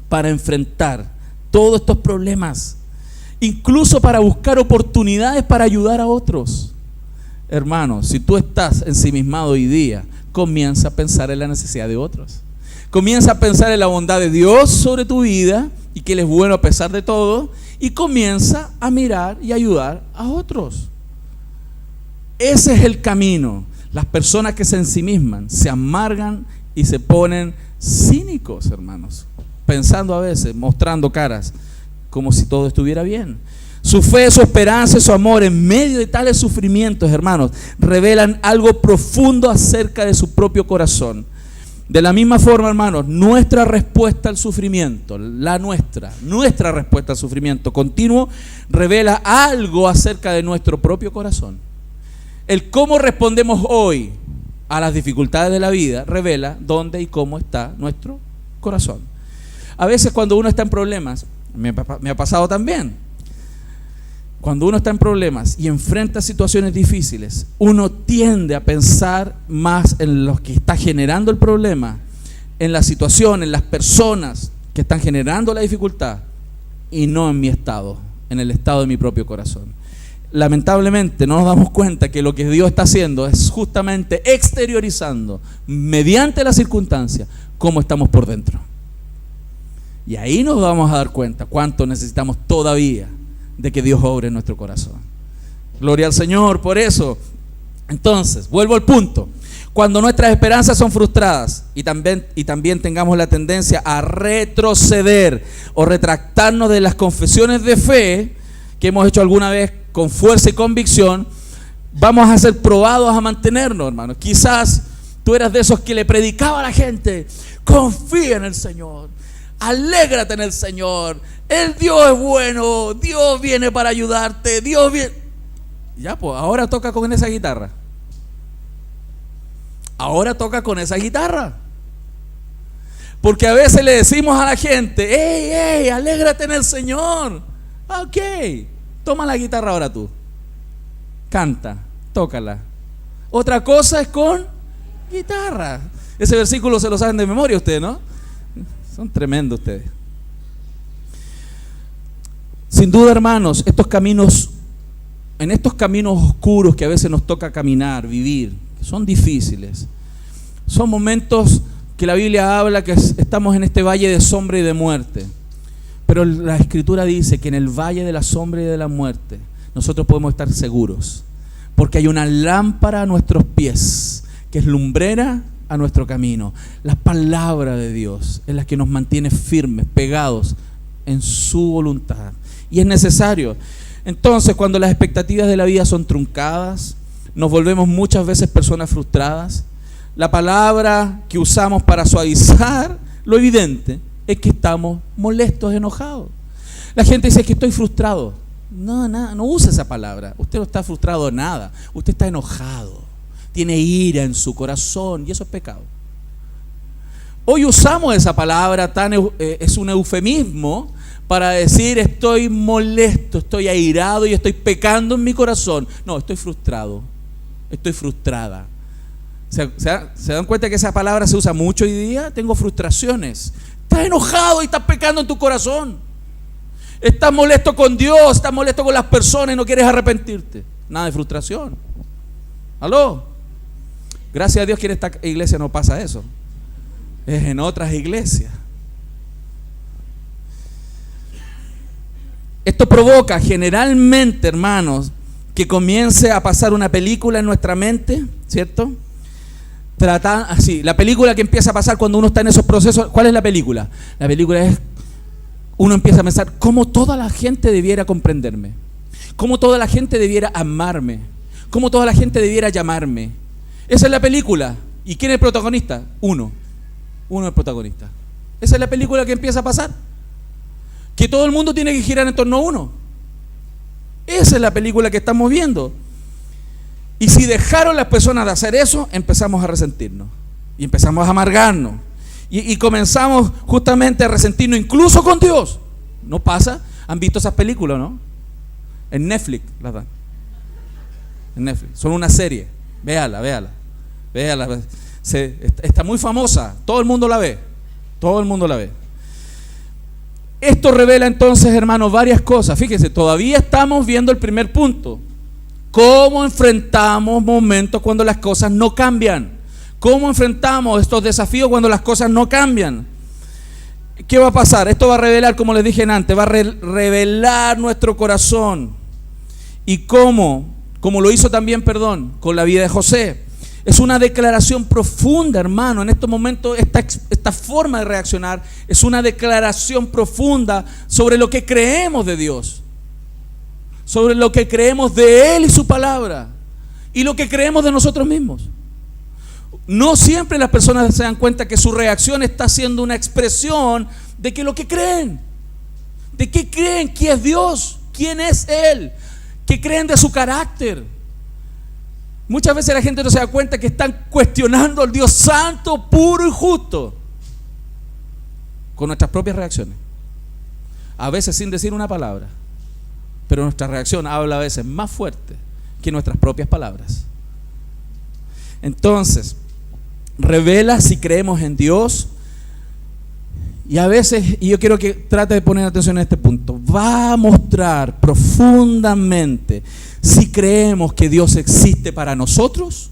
para enfrentar todos estos problemas, incluso para buscar oportunidades para ayudar a otros. Hermanos, si tú estás ensimismado hoy día, comienza a pensar en la necesidad de otros. Comienza a pensar en la bondad de Dios sobre tu vida y que Él es bueno a pesar de todo, y comienza a mirar y ayudar a otros. Ese es el camino. Las personas que se ensimisman, se amargan y se ponen cínicos, hermanos, pensando a veces, mostrando caras como si todo estuviera bien. Su fe, su esperanza y su amor en medio de tales sufrimientos, hermanos, revelan algo profundo acerca de su propio corazón. De la misma forma, hermanos, nuestra respuesta al sufrimiento, nuestra respuesta al sufrimiento continuo revela algo acerca de nuestro propio corazón. El cómo respondemos hoy a las dificultades de la vida revela dónde y cómo está nuestro corazón. A veces cuando uno está en problemas, me ha pasado también. Cuando uno está en problemas y enfrenta situaciones difíciles, uno tiende a pensar más en lo que está generando el problema, en la situación, en las personas que están generando la dificultad, y no en mi estado, en el estado de mi propio corazón. Lamentablemente no nos damos cuenta que lo que Dios está haciendo es justamente exteriorizando, mediante la circunstancia, cómo estamos por dentro. Y ahí nos vamos a dar cuenta cuánto necesitamos todavía de que Dios obre en nuestro corazón. Gloria al Señor por eso. Entonces, vuelvo al punto. Cuando nuestras esperanzas son frustradas y también tengamos la tendencia a retroceder o retractarnos de las confesiones de fe que hemos hecho alguna vez con fuerza y convicción, vamos a ser probados a mantenernos, hermanos. Quizás tú eras de esos que le predicaba a la gente: confía en el Señor, alégrate en el Señor, el Dios es bueno, Dios viene para ayudarte, Dios viene. Ya, pues, ahora toca con esa guitarra. Ahora toca con esa guitarra. Porque a veces le decimos a la gente: hey, alégrate en el Señor. Ok, toma la guitarra ahora tú. Canta, tócala. Otra cosa es con guitarra. Ese versículo se lo saben de memoria ustedes, ¿no? Son tremendos ustedes. Sin duda, hermanos, en estos caminos oscuros que a veces nos toca caminar, vivir, son difíciles. Son momentos que la Biblia habla que estamos en este valle de sombra y de muerte. Pero la Escritura dice que en el valle de la sombra y de la muerte nosotros podemos estar seguros, porque hay una lámpara a nuestros pies que es lumbrera a nuestro camino. La palabra de Dios es la que nos mantiene firmes, pegados en su voluntad. Y es necesario. Entonces, cuando las expectativas de la vida son truncadas, nos volvemos muchas veces personas frustradas. La palabra que usamos para suavizar lo evidente es que estamos molestos, enojados. La gente dice que estoy frustrado. No use esa palabra. Usted no está frustrado de nada. Usted está enojado. Tiene ira en su corazón y eso es pecado. Hoy usamos esa palabra, es un eufemismo para decir: estoy molesto, estoy airado y estoy pecando en mi corazón. No, estoy frustrado, estoy frustrada. ¿Se dan cuenta que esa palabra se usa mucho hoy día? Tengo frustraciones. Estás enojado y estás pecando en tu corazón. Estás molesto con Dios, estás molesto con las personas y no quieres arrepentirte. Nada de frustración. ¿Aló? Gracias a Dios que en esta iglesia no pasa eso. Es en otras iglesias. Esto provoca generalmente, hermanos, que comience a pasar una película en nuestra mente, ¿cierto? La película que empieza a pasar cuando uno está en esos procesos. ¿Cuál es la película? La película es: uno empieza a pensar cómo toda la gente debiera comprenderme, cómo toda la gente debiera amarme, cómo toda la gente debiera llamarme. Esa es la película. ¿Y quién es el protagonista? Uno es el protagonista. Esa es la película que empieza a pasar. Que todo el mundo tiene que girar en torno a uno. Esa es la película que estamos viendo. Y si dejaron las personas de hacer eso, empezamos a resentirnos y empezamos a amargarnos y comenzamos justamente a resentirnos incluso con Dios. ¿No pasa? ¿Han visto esas películas, no? En Netflix las dan. En Netflix. Son una serie. Véala. Está muy famosa. Todo el mundo la ve. Esto revela entonces, hermanos, varias cosas. Fíjense, todavía estamos viendo el primer punto. ¿Cómo enfrentamos momentos cuando las cosas no cambian? ¿Cómo enfrentamos estos desafíos cuando las cosas no cambian? ¿Qué va a pasar? Esto va a revelar, como les dije antes, va a revelar nuestro corazón. Y cómo lo hizo también, con la vida de José. Es una declaración profunda, hermano. En estos momentos, esta forma de reaccionar es una declaración profunda sobre lo que creemos de Dios, sobre lo que creemos de Él y su palabra, y lo que creemos de nosotros mismos. No siempre las personas se dan cuenta que su reacción está siendo una expresión de que lo que creen, de qué creen, quién es Dios, quién es Él, qué creen de su carácter. Muchas veces la gente no se da cuenta que están cuestionando al Dios santo, puro y justo con nuestras propias reacciones, a veces sin decir una palabra, pero nuestra reacción habla a veces más fuerte que nuestras propias palabras. Entonces, revela si creemos en Dios. Y a veces, y yo quiero que trate de poner atención en este punto, va a mostrar profundamente si creemos que Dios existe para nosotros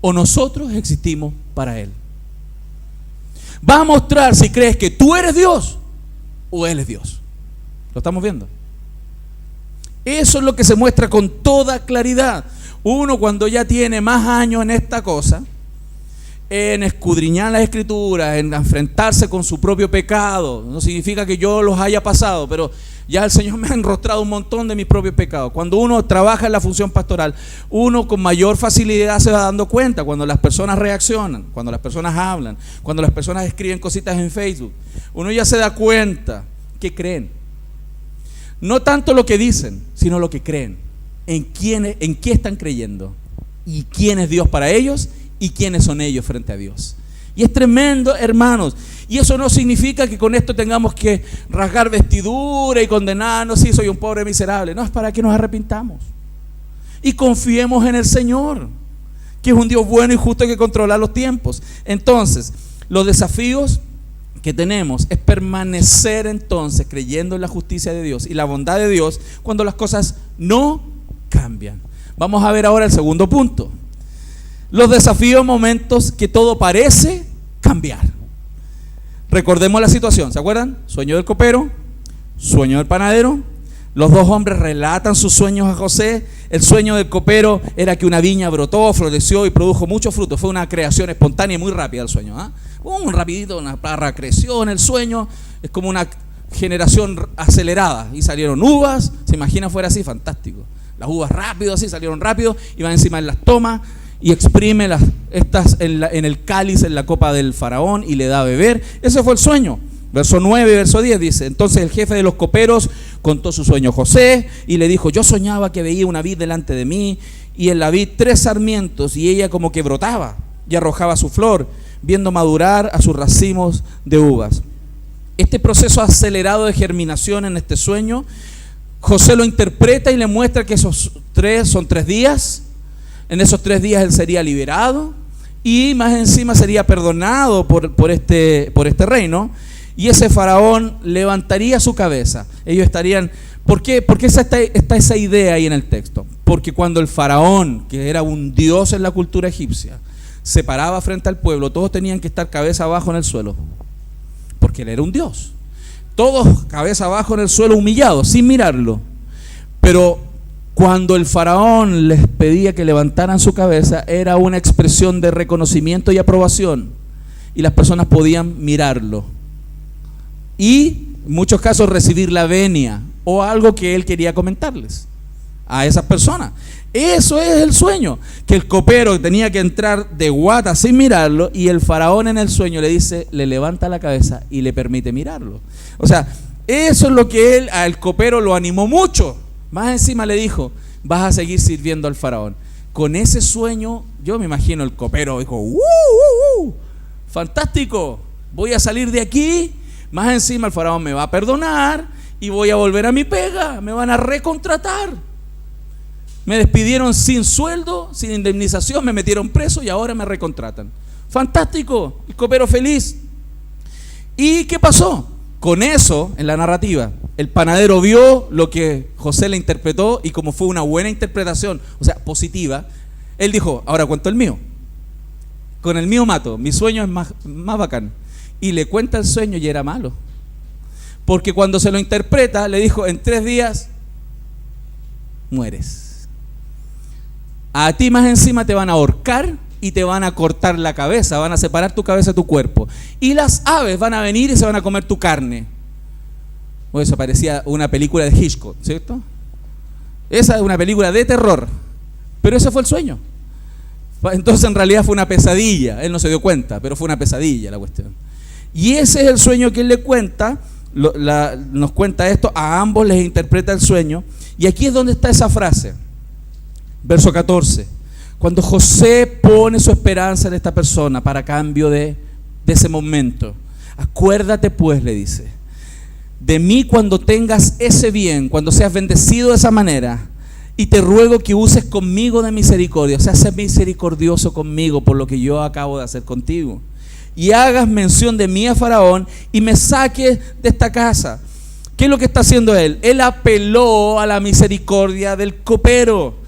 o nosotros existimos para Él. Va a mostrar si crees que tú eres Dios o Él es Dios. ¿Lo estamos viendo? Eso es lo que se muestra con toda claridad. Uno, cuando ya tiene más años en esta cosa, en escudriñar las escrituras, en enfrentarse con su propio pecado, no significa que yo los haya pasado, pero ya el Señor me ha enrostrado un montón de mis propios pecados. Cuando uno trabaja en la función pastoral, uno con mayor facilidad se va dando cuenta cuando las personas reaccionan, cuando las personas hablan, cuando las personas escriben cositas en Facebook. Uno ya se da cuenta que creen. No tanto lo que dicen, sino lo que creen. En qué están creyendo y quién es Dios para ellos y quiénes son ellos frente a Dios. Y es tremendo, hermanos. Y eso no significa que con esto tengamos que rasgar vestidura y condenarnos. Sí, soy un pobre miserable. No, es para que nos arrepintamos y confiemos en el Señor, que es un Dios bueno y justo que controla los tiempos. Entonces, los desafíos que tenemos es permanecer entonces creyendo en la justicia de Dios y la bondad de Dios cuando las cosas no cambian. Vamos a ver ahora el segundo punto. Los desafíos, momentos que todo parece cambiar. Recordemos la situación, ¿se acuerdan? Sueño del copero, sueño del panadero. Los dos hombres relatan sus sueños a José. El sueño del copero era que una viña brotó, floreció y produjo muchos frutos. Fue una creación espontánea y muy rápida el sueño, ¿eh? Un rapidito, una parra creció en el sueño. Es como una generación acelerada. Y salieron uvas, se imagina fuera así, fantástico. Las uvas rápido, así salieron rápido, iban encima de las tomas y exprime estas en el cáliz, en la copa del faraón y le da a beber. Ese fue el sueño. Verso 9 y verso 10 dice: entonces el jefe de los coperos contó su sueño a José y le dijo: yo soñaba que veía una vid delante de mí y en la vid 3 sarmientos y ella como que brotaba y arrojaba su flor, viendo madurar a sus racimos de uvas. Este proceso acelerado de germinación en este sueño, José lo interpreta y le muestra que esos 3 son 3 días. En esos 3 días él sería liberado y más encima sería perdonado por este reino. Y ese faraón levantaría su cabeza. Ellos estarían... ¿Por qué está esa idea ahí en el texto? Porque cuando el faraón, que era un dios en la cultura egipcia, se paraba frente al pueblo, todos tenían que estar cabeza abajo en el suelo, porque él era un dios. Todos cabeza abajo en el suelo, humillados, sin mirarlo. Pero cuando el faraón les pedía que levantaran su cabeza, era una expresión de reconocimiento y aprobación, y las personas podían mirarlo y en muchos casos recibir la venia o algo que él quería comentarles a esas personas. Eso es el sueño, que el copero tenía que entrar de guata sin mirarlo y el faraón en el sueño le dice, le levanta la cabeza y le permite mirarlo. O sea, eso es lo que al copero lo animó mucho. Más encima le dijo, vas a seguir sirviendo al faraón. Con ese sueño, yo me imagino el copero dijo, fantástico, voy a salir de aquí, más encima el faraón me va a perdonar y voy a volver a mi pega, me van a recontratar. Me despidieron sin sueldo, sin indemnización, me metieron preso y ahora me recontratan. Fantástico, el copero feliz. ¿Y qué pasó? Con eso, en la narrativa, el panadero vio lo que José le interpretó y como fue una buena interpretación, o sea, positiva, él dijo, ahora cuento el mío. Con el mío mato, mi sueño es más bacán. Y le cuenta el sueño y era malo. Porque cuando se lo interpreta, le dijo, en 3 días mueres. A ti más encima te van a ahorcar y te van a cortar la cabeza, van a separar tu cabeza de tu cuerpo. Y las aves van a venir y se van a comer tu carne. Bueno, eso parecía una película de Hitchcock, ¿cierto? Esa es una película de terror. Pero ese fue el sueño. Entonces en realidad fue una pesadilla. Él no se dio cuenta, pero fue una pesadilla la cuestión. Y ese es el sueño que él le cuenta. Nos cuenta esto, a ambos les interpreta el sueño. Y aquí es donde está esa frase. Verso 14. Cuando José pone su esperanza en esta persona para cambio de ese momento. Acuérdate pues, le dice, de mí cuando tengas ese bien, cuando seas bendecido de esa manera, y te ruego que uses conmigo de misericordia, o sea, sé misericordioso conmigo por lo que yo acabo de hacer contigo. Y hagas mención de mí a Faraón y me saques de esta casa. ¿Qué es lo que está haciendo él? Él apeló a la misericordia del copero.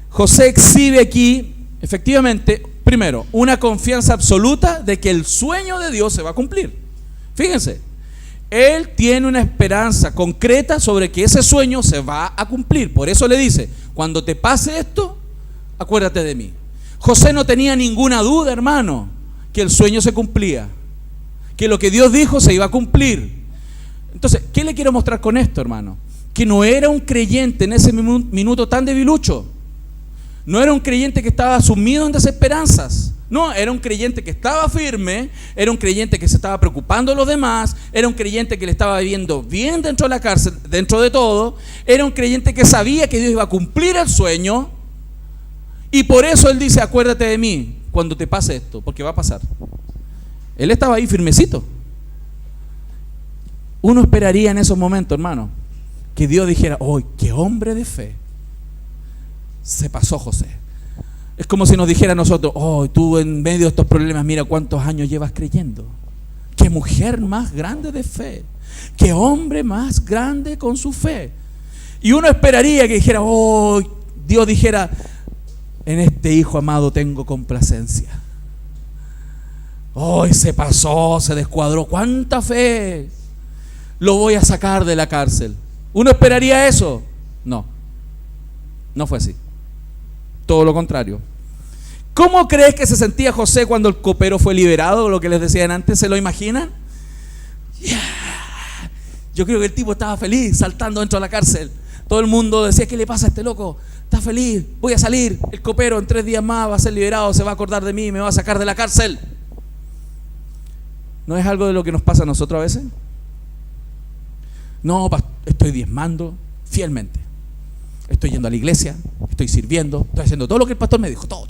José exhibe aquí, efectivamente, primero, una confianza absoluta de que el sueño de Dios se va a cumplir. Fíjense, él tiene una esperanza concreta sobre que ese sueño se va a cumplir. Por eso le dice, cuando te pase esto, acuérdate de mí. José no tenía ninguna duda, hermano, que el sueño se cumplía, que lo que Dios dijo se iba a cumplir. Entonces, ¿qué le quiero mostrar con esto, hermano? Que no era un creyente en ese minuto tan debilucho. No era un creyente que estaba sumido en desesperanzas. No, era un creyente que estaba firme, era un creyente que se estaba preocupando de los demás, era un creyente que le estaba viviendo bien dentro de la cárcel, dentro de todo, era un creyente que sabía que Dios iba a cumplir el sueño, y por eso él dice, acuérdate de mí cuando te pase esto, porque va a pasar. Él estaba ahí firmecito. Uno esperaría en esos momentos, hermano, que Dios dijera, ¡oh, qué hombre de fe! Se pasó José. Es como si nos dijera a nosotros, oh, tú en medio de estos problemas, mira cuántos años llevas creyendo. Qué mujer más grande de fe. Qué hombre más grande con su fe. Y uno esperaría que dijera, oh, Dios dijera, en este hijo amado tengo complacencia. Oh, se pasó, se descuadró. ¡Cuánta fe! Lo voy a sacar de la cárcel. ¿Uno esperaría eso? No. No fue así. Todo lo contrario. ¿Cómo crees que se sentía José cuando el copero fue liberado? Lo que les decían antes, ¿se lo imaginan? Yeah. Yo creo que el tipo estaba feliz, saltando dentro de la cárcel. Todo el mundo decía, ¿qué le pasa a este loco? Está feliz, voy a salir. El copero en 3 días más va a ser liberado, se va a acordar de mí, me va a sacar de la cárcel. ¿No es algo de lo que nos pasa a nosotros a veces? No, estoy diezmando fielmente. Estoy yendo a la iglesia, estoy sirviendo, estoy haciendo todo lo que el pastor me dijo, todo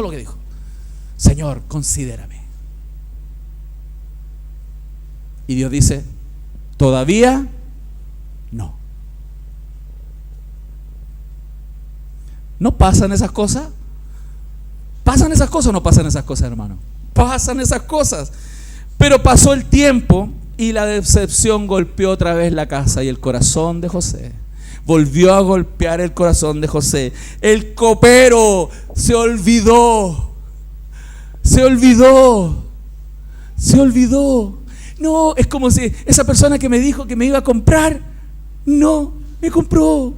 lo que dijo. Señor, considérame. Y Dios dice, todavía no. ¿No pasan esas cosas? ¿Pasan esas cosas o no pasan esas cosas, hermano? Pasan esas cosas. Pero pasó el tiempo y la decepción golpeó otra vez la casa y el corazón de José. Volvió a golpear el corazón de José. El copero se olvidó. No, es como si esa persona que me dijo que me iba a comprar, no me compró.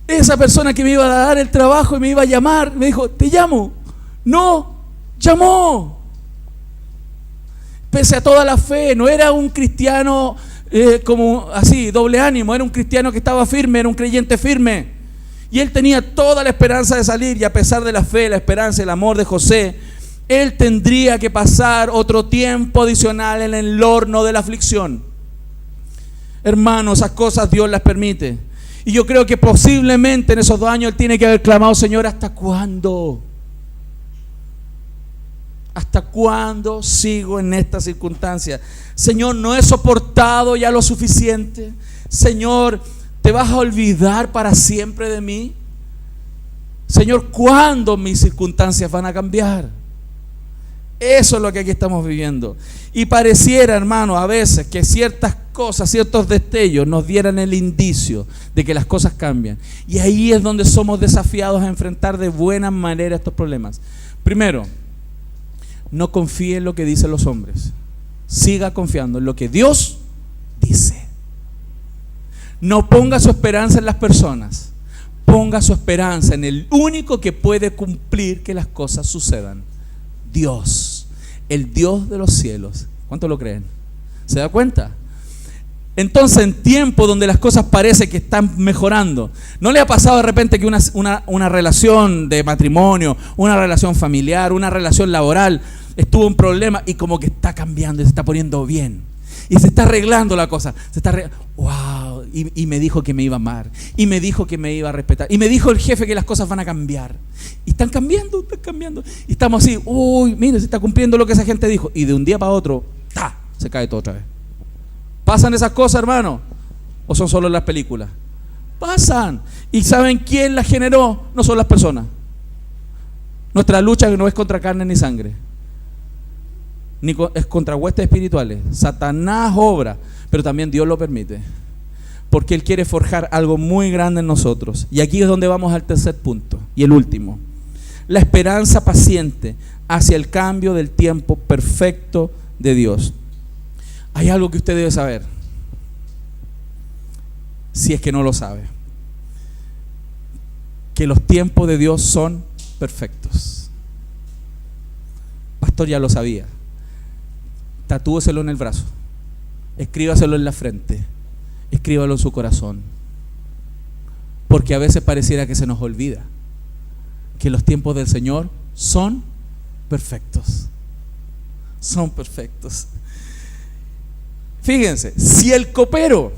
Esa persona que me iba a dar el trabajo y me iba a llamar, me dijo, te llamo. No, llamó. Pese a toda la fe, no era un cristiano como así, doble ánimo, era un cristiano que estaba firme, era un creyente firme. Y él tenía toda la esperanza de salir, y a pesar de la fe, la esperanza y el amor de José, él tendría que pasar otro tiempo adicional en el horno de la aflicción. Hermanos, esas cosas Dios las permite. Y yo creo que posiblemente en esos 2 años él tiene que haber clamado: Señor, ¿hasta cuándo? ¿Hasta cuándo sigo en esta circunstancia? Señor, no he soportado ya lo suficiente. Señor, ¿te vas a olvidar para siempre de mí? Señor, ¿cuándo mis circunstancias van a cambiar? Eso es lo que aquí estamos viviendo. Y pareciera, hermano, a veces que ciertas cosas, ciertos destellos nos dieran el indicio de que las cosas cambian. Y ahí es donde somos desafiados a enfrentar de buena manera estos problemas. Primero, no confíe en lo que dicen los hombres. Siga confiando en lo que Dios dice. No ponga su esperanza en las personas. Ponga su esperanza en el único que puede cumplir que las cosas sucedan: Dios, el Dios de los cielos. ¿Cuántos lo creen? ¿Se da cuenta? Entonces, en tiempos donde las cosas parece que están mejorando, ¿no le ha pasado de repente que una relación de matrimonio, una relación familiar, una relación laboral estuvo un problema y como que está cambiando y se está poniendo bien? Y se está arreglando la cosa. ¡Wow! Y me dijo que me iba a amar. Y me dijo que me iba a respetar. Y me dijo el jefe que las cosas van a cambiar. Y están cambiando, están cambiando. Y estamos así: uy, mire, se está cumpliendo lo que esa gente dijo. Y de un día para otro, ¡ta!, se cae todo otra vez. ¿Pasan esas cosas, hermano? ¿O son solo en las películas? Pasan. ¿Y saben quién las generó? No son las personas. Nuestra lucha no es contra carne ni sangre, es contra huestes espirituales. Satanás obra, pero también Dios lo permite, porque Él quiere forjar algo muy grande en nosotros. Y aquí es donde vamos al tercer punto y el último: la esperanza paciente hacia el cambio del tiempo perfecto de Dios. Hay algo que usted debe saber, si es que no lo sabe: que los tiempos de Dios son perfectos. Pastor, ya lo sabía. Tatúeselo en el brazo, escríbaselo en la frente, escríbalo en su corazón, porque a veces pareciera que se nos olvida que los tiempos del Señor son perfectos. Son perfectos. Fíjense, si el copero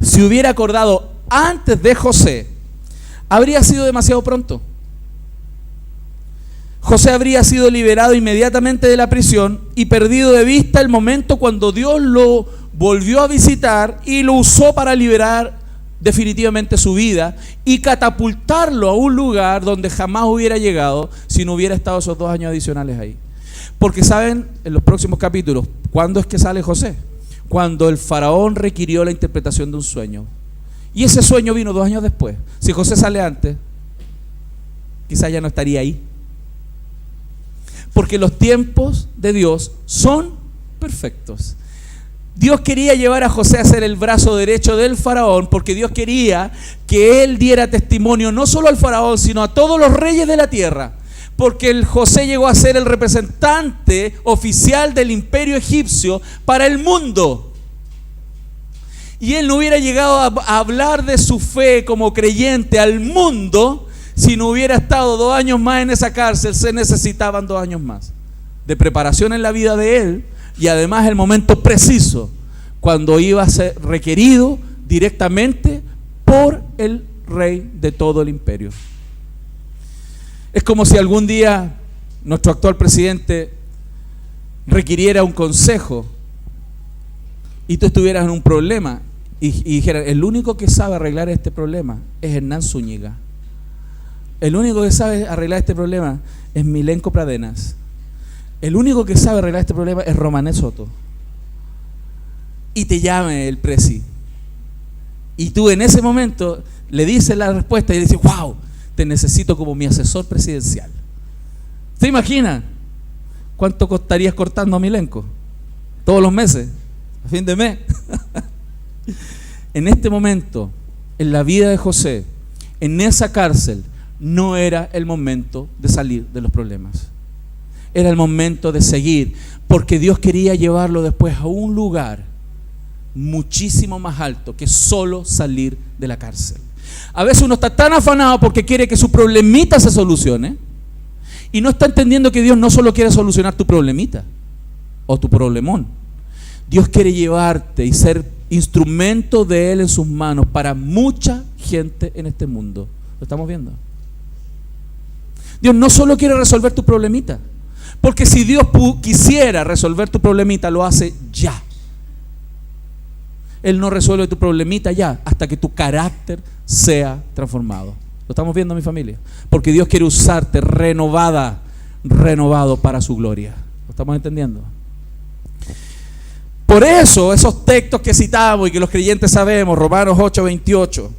se hubiera acordado antes de José, habría sido demasiado pronto. José habría sido liberado inmediatamente de la prisión y perdido de vista el momento cuando Dios lo volvió a visitar y lo usó para liberar definitivamente su vida y catapultarlo a un lugar donde jamás hubiera llegado si no hubiera estado esos 2 años adicionales ahí. Porque saben, en los próximos capítulos, ¿cuándo es que sale José? Cuando el faraón requirió la interpretación de un sueño. Y ese sueño vino 2 años después. Si José sale antes, quizás ya no estaría ahí. Porque los tiempos de Dios son perfectos. Dios quería llevar a José a ser el brazo derecho del faraón, porque Dios quería que él diera testimonio no solo al faraón, sino a todos los reyes de la tierra. Porque el José llegó a ser el representante oficial del imperio egipcio para el mundo. Y él no hubiera llegado a hablar de su fe como creyente al mundo si no hubiera estado 2 años más en esa cárcel. Se necesitaban 2 años más de preparación en la vida de él, y además el momento preciso cuando iba a ser requerido directamente por el rey de todo el imperio. Es como si algún día nuestro actual presidente requiriera un consejo y tú estuvieras en un problema y dijeras: el único que sabe arreglar este problema es Hernán Zúñiga. El único que sabe arreglar este problema es Milenko Pradenas. El único que sabe arreglar este problema es Romané Soto. Y te llame el presi. Y tú en ese momento le dices la respuesta y le dices: wow, te necesito como mi asesor presidencial. ¿Se imagina cuánto costarías cortando a Milenko todos los meses, a fin de mes? En este momento, en la vida de José, en esa cárcel, no era el momento de salir de los problemas. Era el momento de seguir, porque Dios quería llevarlo después a un lugar muchísimo más alto que solo salir de la cárcel. A veces uno está tan afanado porque quiere que su problemita se solucione y no está entendiendo que Dios no solo quiere solucionar tu problemita o tu problemón. Dios quiere llevarte y ser instrumento de Él en sus manos para mucha gente en este mundo. ¿Lo estamos viendo? Dios no solo quiere resolver tu problemita, porque si Dios quisiera resolver tu problemita, lo hace ya. Él no resuelve tu problemita ya hasta que tu carácter sea transformado. ¿Lo estamos viendo, mi familia? Porque Dios quiere usarte renovado para su gloria. ¿Lo estamos entendiendo? Por eso esos textos que citamos y que los creyentes sabemos, Romanos 8:28,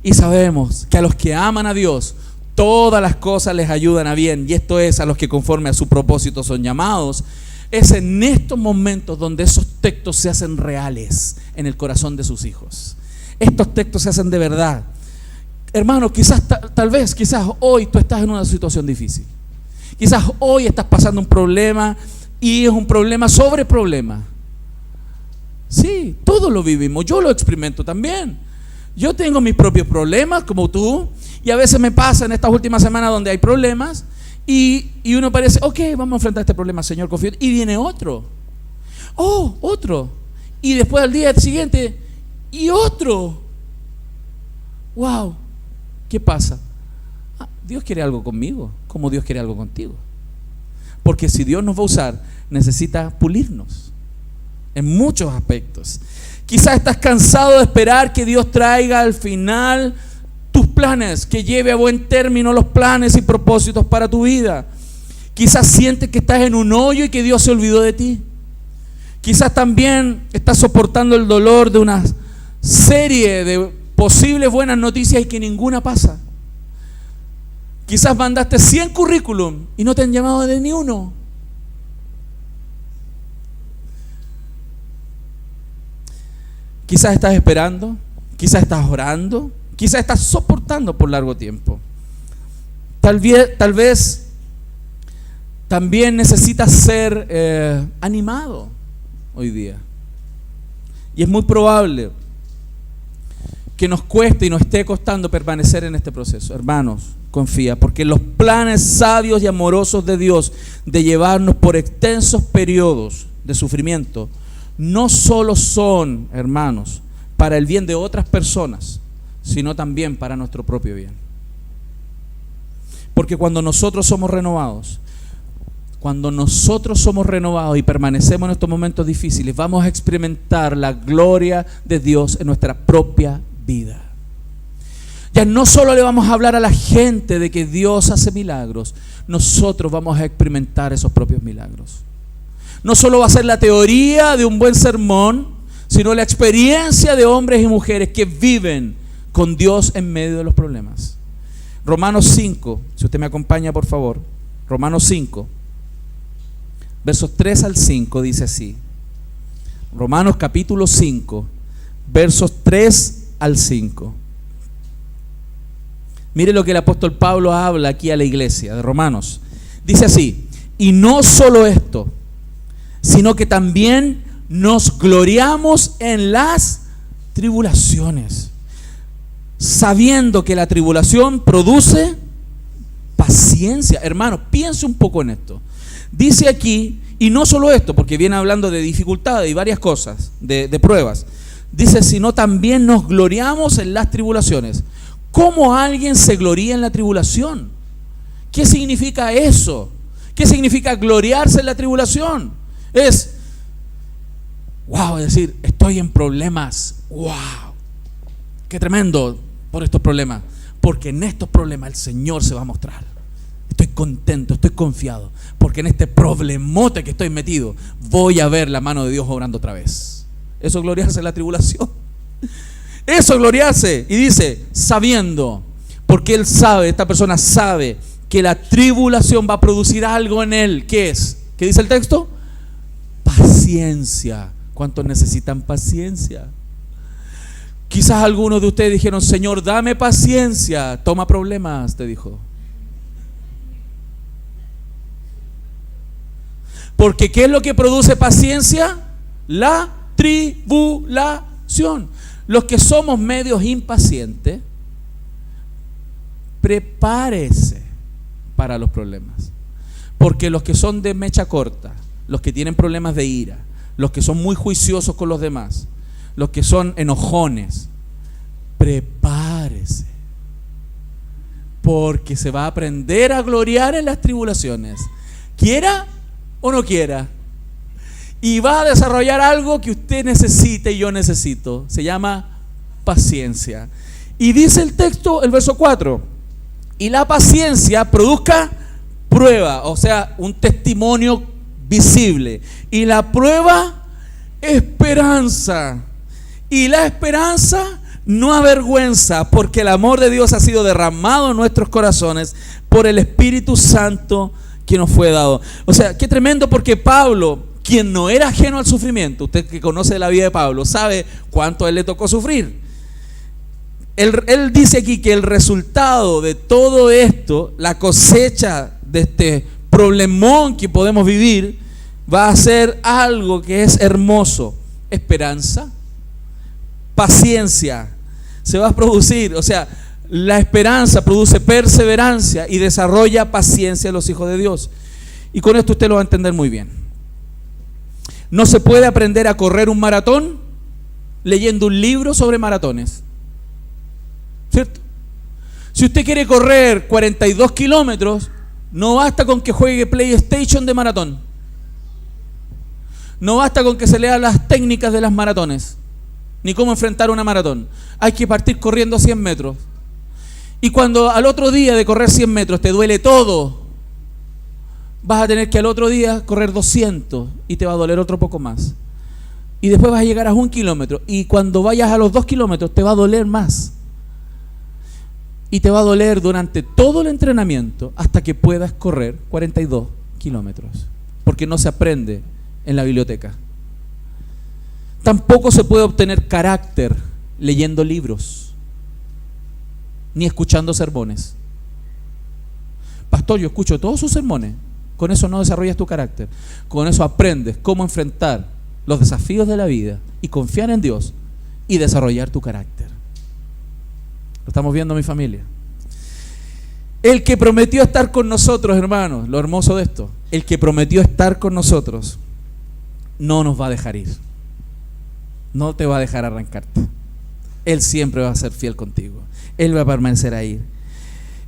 y sabemos que a los que aman a Dios, todas las cosas les ayudan a bien, y esto es a los que conforme a su propósito son llamados. Es en estos momentos donde esos textos se hacen reales en el corazón de sus hijos. Estos textos se hacen de verdad. Hermano, quizás hoy tú estás en una situación difícil. Quizás hoy estás pasando un problema y es un problema sobre problema. Sí, todos lo vivimos, yo lo experimento también. Yo tengo mis propios problemas como tú, y a veces me pasa en estas últimas semanas donde hay problemas y uno parece, ok, vamos a enfrentar este problema, Señor, confío. Y viene otro, otro, y después al día siguiente, y otro. Wow, ¿qué pasa? Dios quiere algo conmigo, como Dios quiere algo contigo. Porque si Dios nos va a usar, necesita pulirnos en muchos aspectos. Quizás estás cansado de esperar que Dios traiga al final tus planes, que lleve a buen término los planes y propósitos para tu vida. Quizás sientes que estás en un hoyo y que Dios se olvidó de ti. Quizás también estás soportando el dolor de una serie de posibles buenas noticias y que ninguna pasa. Quizás mandaste 100 currículum y no te han llamado de ni uno. Quizás estás esperando, quizás estás orando, quizás estás soportando por largo tiempo. Tal vez también necesitas ser animado hoy día. Y es muy probable que nos cueste y nos esté costando permanecer en este proceso. Hermanos, confía, porque los planes sabios y amorosos de Dios de llevarnos por extensos periodos de sufrimiento no solo son, hermanos, para el bien de otras personas, sino también para nuestro propio bien. Porque cuando nosotros somos renovados y permanecemos en estos momentos difíciles, vamos a experimentar la gloria de Dios en nuestra propia vida. Ya no solo le vamos a hablar a la gente de que Dios hace milagros, nosotros vamos a experimentar esos propios milagros. No solo va a ser la teoría de un buen sermón, sino la experiencia de hombres y mujeres que viven con Dios en medio de los problemas. Romanos 5, si usted me acompaña por favor, Romanos 5, versos 3 al 5 dice así. Romanos capítulo 5, versos 3 al 5. Mire lo que el apóstol Pablo habla aquí a la iglesia de Romanos. Dice así: y no solo esto, sino que también nos gloriamos en las tribulaciones, sabiendo que la tribulación produce paciencia. Hermano, piense un poco en esto. Dice aquí, y no solo esto, porque viene hablando de dificultades y varias cosas, de pruebas. Dice, sino también nos gloriamos en las tribulaciones. ¿Cómo alguien se gloría en la tribulación? ¿Qué significa eso? ¿Qué significa gloriarse en la tribulación? Es, wow, es decir, estoy en problemas, wow, qué tremendo por estos problemas, porque en estos problemas el Señor se va a mostrar. Estoy contento, estoy confiado, porque en este problemote que estoy metido voy a ver la mano de Dios obrando otra vez. Eso es gloriarse en la tribulación. Eso es gloriarse. Y dice, sabiendo, porque él sabe, esta persona sabe que la tribulación va a producir algo en él. ¿Qué es? ¿Qué dice el texto? Paciencia. ¿Cuántos necesitan paciencia? Quizás algunos de ustedes dijeron, Señor, dame paciencia. Toma problemas, te dijo. Porque ¿qué es lo que produce paciencia? La tribulación. Los que somos medios impacientes, prepárese para los problemas. Porque los que son de mecha corta, los que tienen problemas de ira, los que son muy juiciosos con los demás, los que son enojones, prepárese, porque se va a aprender a gloriar en las tribulaciones, quiera o no quiera, y va a desarrollar algo que usted necesita y yo necesito. Se llama paciencia. Y dice el texto, el verso 4, y la paciencia produzca prueba, o sea, un testimonio visible, y la prueba, esperanza, y la esperanza no avergüenza, porque el amor de Dios ha sido derramado en nuestros corazones por el Espíritu Santo que nos fue dado. O sea, qué tremendo, porque Pablo, quien no era ajeno al sufrimiento, usted que conoce la vida de Pablo, sabe cuánto a él le tocó sufrir. Él dice aquí que el resultado de todo esto, la cosecha de este problemón que podemos vivir, va a ser algo que es hermoso: esperanza, paciencia. Se va a producir, o sea, la esperanza produce perseverancia y desarrolla paciencia en los hijos de Dios. Y con esto usted lo va a entender muy bien. No se puede aprender a correr un maratón leyendo un libro sobre maratones, ¿cierto? Si usted quiere correr 42 kilómetros, no basta con que juegue PlayStation de maratón. No basta con que se lea las técnicas de las maratones, ni cómo enfrentar una maratón. Hay que partir corriendo 100 metros. Y cuando al otro día de correr 100 metros te duele todo, vas a tener que al otro día correr 200 y te va a doler otro poco más. Y después vas a llegar a 1 kilómetro. Y cuando vayas a los 2 kilómetros te va a doler más. Y te va a doler durante todo el entrenamiento hasta que puedas correr 42 kilómetros. Porque no se aprende en la biblioteca. Tampoco se puede obtener carácter leyendo libros, ni escuchando sermones. Pastor, yo escucho todos sus sermones. Con eso no desarrollas tu carácter. Con eso aprendes cómo enfrentar los desafíos de la vida y confiar en Dios y desarrollar tu carácter. ¿Lo estamos viendo, mi familia? El que prometió estar con nosotros, hermanos, lo hermoso de esto, el que prometió estar con nosotros no nos va a dejar ir. No te va a dejar arrancarte. Él siempre va a ser fiel contigo. Él va a permanecer ahí.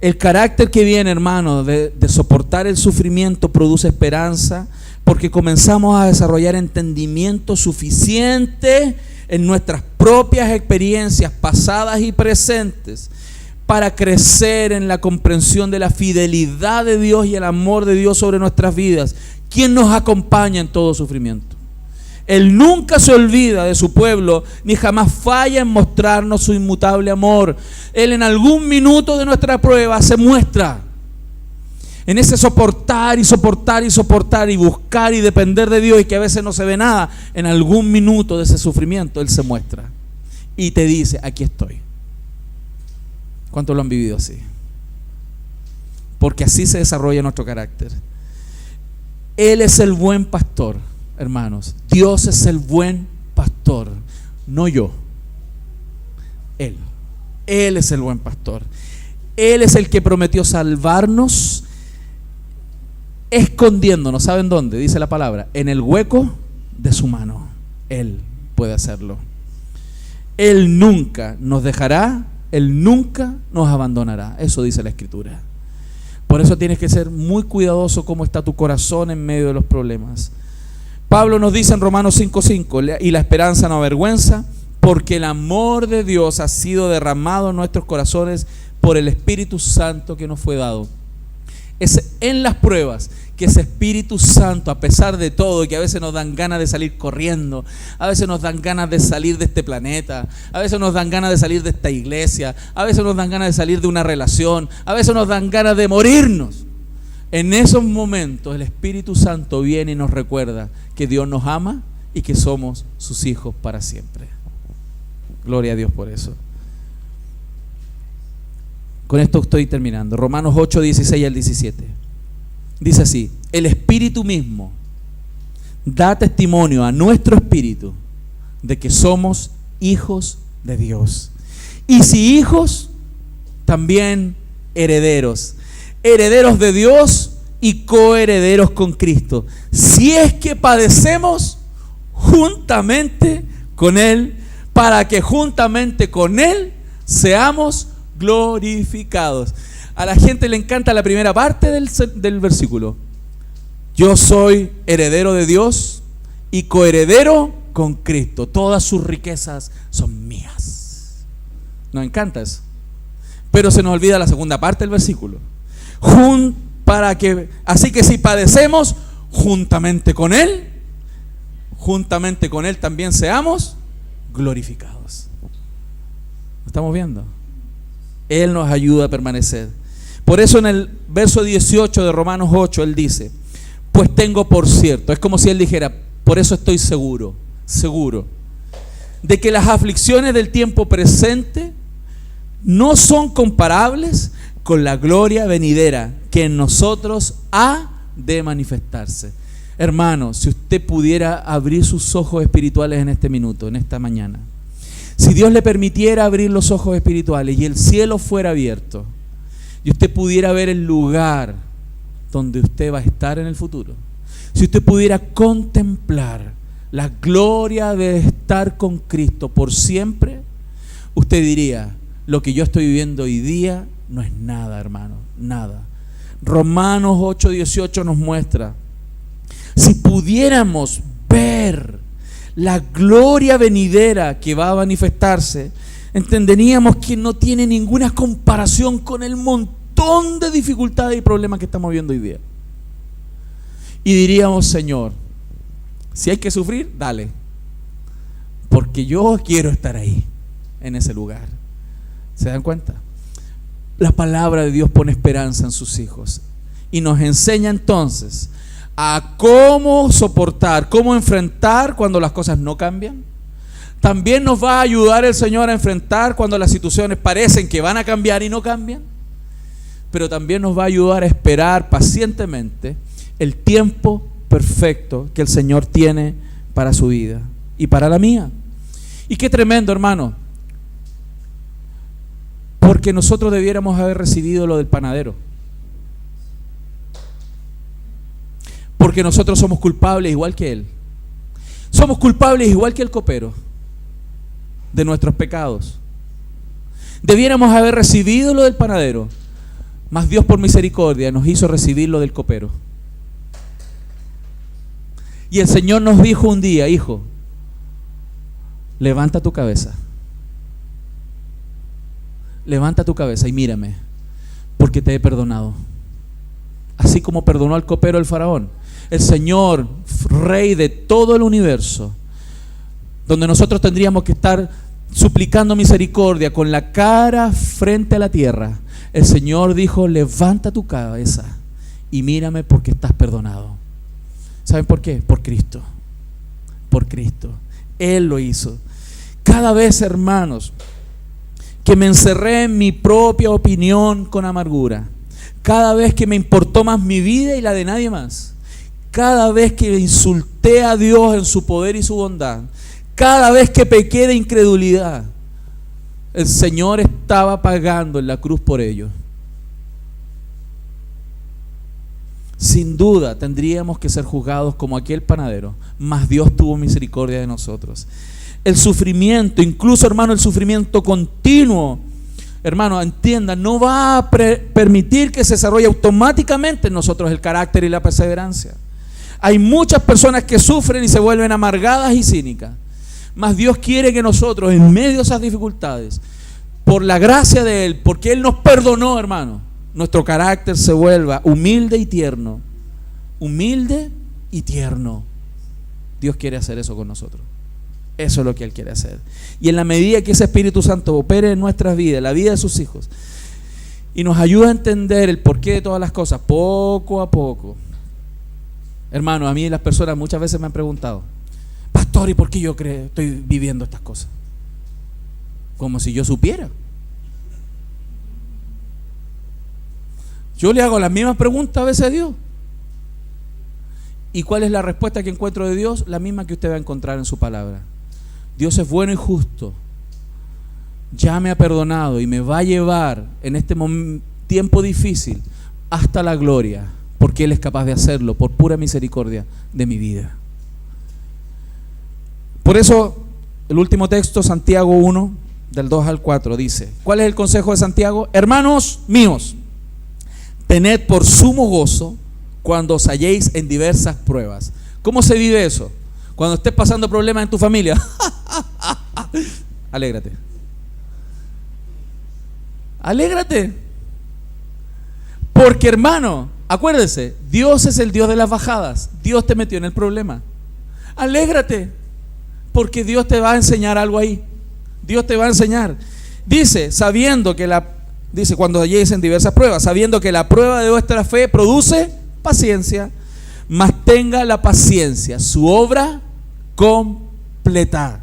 El carácter que viene, hermano, de soportar el sufrimiento produce esperanza, porque comenzamos a desarrollar entendimiento suficiente en nuestras propias experiencias pasadas y presentes para crecer en la comprensión de la fidelidad de Dios y el amor de Dios sobre nuestras vidas, quien nos acompaña en todo sufrimiento. Él nunca se olvida de su pueblo, ni jamás falla en mostrarnos su inmutable amor. Él en algún minuto de nuestra prueba se muestra. En ese soportar y soportar y soportar y buscar y depender de Dios, y que a veces no se ve nada, en algún minuto de ese sufrimiento Él se muestra y te dice: aquí estoy. ¿Cuántos lo han vivido así? Porque así se desarrolla nuestro carácter. Él es el buen pastor. Hermanos, Dios es el buen pastor, no yo. Él es el buen pastor. Él es el que prometió salvarnos, escondiéndonos, ¿saben dónde? Dice la palabra: en el hueco de su mano. Él puede hacerlo. Él nunca nos dejará, Él nunca nos abandonará. Eso dice la Escritura. Por eso tienes que ser muy cuidadoso cómo está tu corazón en medio de los problemas. Pablo nos dice en Romanos 5:5: y la esperanza no avergüenza, porque el amor de Dios ha sido derramado en nuestros corazones por el Espíritu Santo que nos fue dado. Es en las pruebas que ese Espíritu Santo, a pesar de todo, y que a veces nos dan ganas de salir corriendo, a veces nos dan ganas de salir de este planeta, a veces nos dan ganas de salir de esta iglesia, a veces nos dan ganas de salir de una relación, a veces nos dan ganas de morirnos. En esos momentos el Espíritu Santo viene y nos recuerda que Dios nos ama y que somos sus hijos para siempre. Gloria a Dios por eso. Con esto estoy terminando. Romanos 8:16 al 17. Dice así: el Espíritu mismo da testimonio a nuestro espíritu de que somos hijos de Dios. Y si hijos, también herederos. Herederos de Dios y coherederos con Cristo. Si es que padecemos juntamente con Él, para que juntamente con Él seamos glorificados. A la gente le encanta la primera parte del versículo. Yo soy heredero de Dios y coheredero con Cristo. Todas sus riquezas son mías. Nos encanta eso. Pero se nos olvida la segunda parte del versículo. Así que si padecemos juntamente con Él también seamos glorificados. ¿Lo estamos viendo? Él nos ayuda a permanecer. Por eso en el verso 18 de Romanos 8 Él dice: pues tengo por cierto, es como si Él dijera, por eso estoy seguro, de que las aflicciones del tiempo presente no son comparables con la gloria venidera que en nosotros ha de manifestarse. Hermano, si usted pudiera abrir sus ojos espirituales en este minuto, en esta mañana, si Dios le permitiera abrir los ojos espirituales y el cielo fuera abierto y usted pudiera ver el lugar donde usted va a estar en el futuro, si usted pudiera contemplar la gloria de estar con Cristo por siempre, usted diría: lo que yo estoy viviendo hoy día no es nada, hermano, nada. Romanos 8:18 nos muestra: si pudiéramos ver la gloria venidera que va a manifestarse, entenderíamos que no tiene ninguna comparación con el montón de dificultades y problemas que estamos viendo hoy día. Y diríamos: Señor, si hay que sufrir, dale, porque yo quiero estar ahí, en ese lugar. ¿Se dan cuenta? La palabra de Dios pone esperanza en sus hijos y nos enseña entonces a cómo soportar, cómo enfrentar cuando las cosas no cambian. También nos va a ayudar el Señor a enfrentar cuando las situaciones parecen que van a cambiar y no cambian. Pero también nos va a ayudar a esperar pacientemente el tiempo perfecto que el Señor tiene para su vida y para la mía. Y qué tremendo, hermano, porque nosotros debiéramos haber recibido lo del panadero. Porque nosotros somos culpables igual que él. Somos culpables igual que el copero de nuestros pecados. Debiéramos haber recibido lo del panadero, mas Dios por misericordia nos hizo recibir lo del copero. Y el Señor nos dijo un día: hijo, levanta tu cabeza. Levanta tu cabeza y mírame, porque te he perdonado. Así como perdonó al copero el faraón, el Señor, Rey de todo el universo, donde nosotros tendríamos que estar suplicando misericordia con la cara frente a la tierra, el Señor dijo: levanta tu cabeza y mírame, porque estás perdonado. ¿Saben por qué? Por Cristo. Por Cristo. Él lo hizo. Cada vez, hermanos, que me encerré en mi propia opinión con amargura, cada vez que me importó más mi vida y la de nadie más, cada vez que insulté a Dios en su poder y su bondad, cada vez que pequé de incredulidad, el Señor estaba pagando en la cruz por ello. Sin duda tendríamos que ser juzgados como aquel panadero, mas Dios tuvo misericordia de nosotros. El sufrimiento, incluso, hermano, el sufrimiento continuo, hermano, entienda, no va a permitir que se desarrolle automáticamente en nosotros el carácter y la perseverancia. Hay muchas personas que sufren y se vuelven amargadas y cínicas, mas Dios quiere que nosotros, en medio de esas dificultades, por la gracia de Él, porque Él nos perdonó, hermano, nuestro carácter se vuelva humilde y tierno. Humilde y tierno. Dios quiere hacer eso con nosotros. Eso es lo que Él quiere hacer. Y en la medida que ese Espíritu Santo opere en nuestras vidas, la vida de sus hijos, y nos ayuda a entender el porqué de todas las cosas, poco a poco. Hermano, a mí las personas muchas veces me han preguntado: pastor, ¿y por qué yo estoy viviendo estas cosas? Como si yo supiera. Yo le hago las mismas preguntas a veces a Dios. ¿Y cuál es la respuesta que encuentro de Dios? La misma que usted va a encontrar en su palabra. Dios es bueno y justo. Ya me ha perdonado y me va a llevar en este tiempo difícil hasta la gloria, porque Él es capaz de hacerlo por pura misericordia de mi vida. Por eso, el último texto, Santiago 1, del 2 al 4, dice, ¿cuál es el consejo de Santiago? Hermanos míos, tened por sumo gozo cuando os halléis en diversas pruebas. ¿Cómo se vive eso? Cuando estés pasando problemas en tu familia, alégrate. Alégrate. Porque, hermano, acuérdese, Dios es el Dios de las bajadas. Dios te metió en el problema. Alégrate, porque Dios te va a enseñar algo ahí. Dios te va a enseñar. Dice, cuando halléis en diversas pruebas, sabiendo que la prueba de vuestra fe produce paciencia, mas tenga la paciencia su obra completa,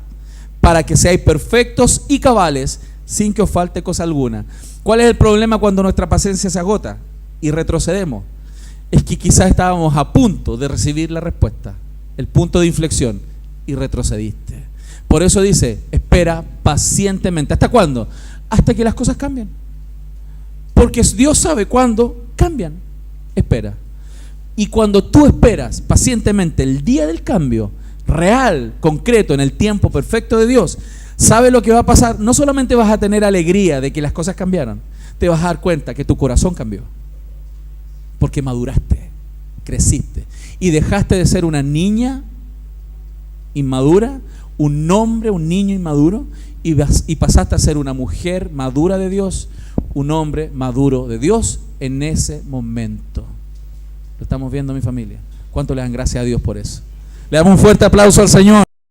para que seáis perfectos y cabales, sin que os falte cosa alguna. ¿Cuál es el problema cuando nuestra paciencia se agota y retrocedemos? Es que quizás estábamos a punto de recibir la respuesta, el punto de inflexión, y retrocediste. Por eso dice, espera pacientemente. ¿Hasta cuándo? Hasta que las cosas cambien. Porque Dios sabe cuándo cambian. Espera. Y cuando tú esperas pacientemente el día del cambio, real, concreto, en el tiempo perfecto de Dios, ¿sabe lo que va a pasar? No solamente vas a tener alegría de que las cosas cambiaron, te vas a dar cuenta que tu corazón cambió. Porque maduraste, creciste y dejaste de ser una niña inmadura, un niño inmaduro, y pasaste a ser una mujer madura de Dios, un hombre maduro de Dios en ese momento. Lo estamos viendo, mi familia. ¿Cuánto le dan gracias a Dios por eso? Le damos un fuerte aplauso al Señor.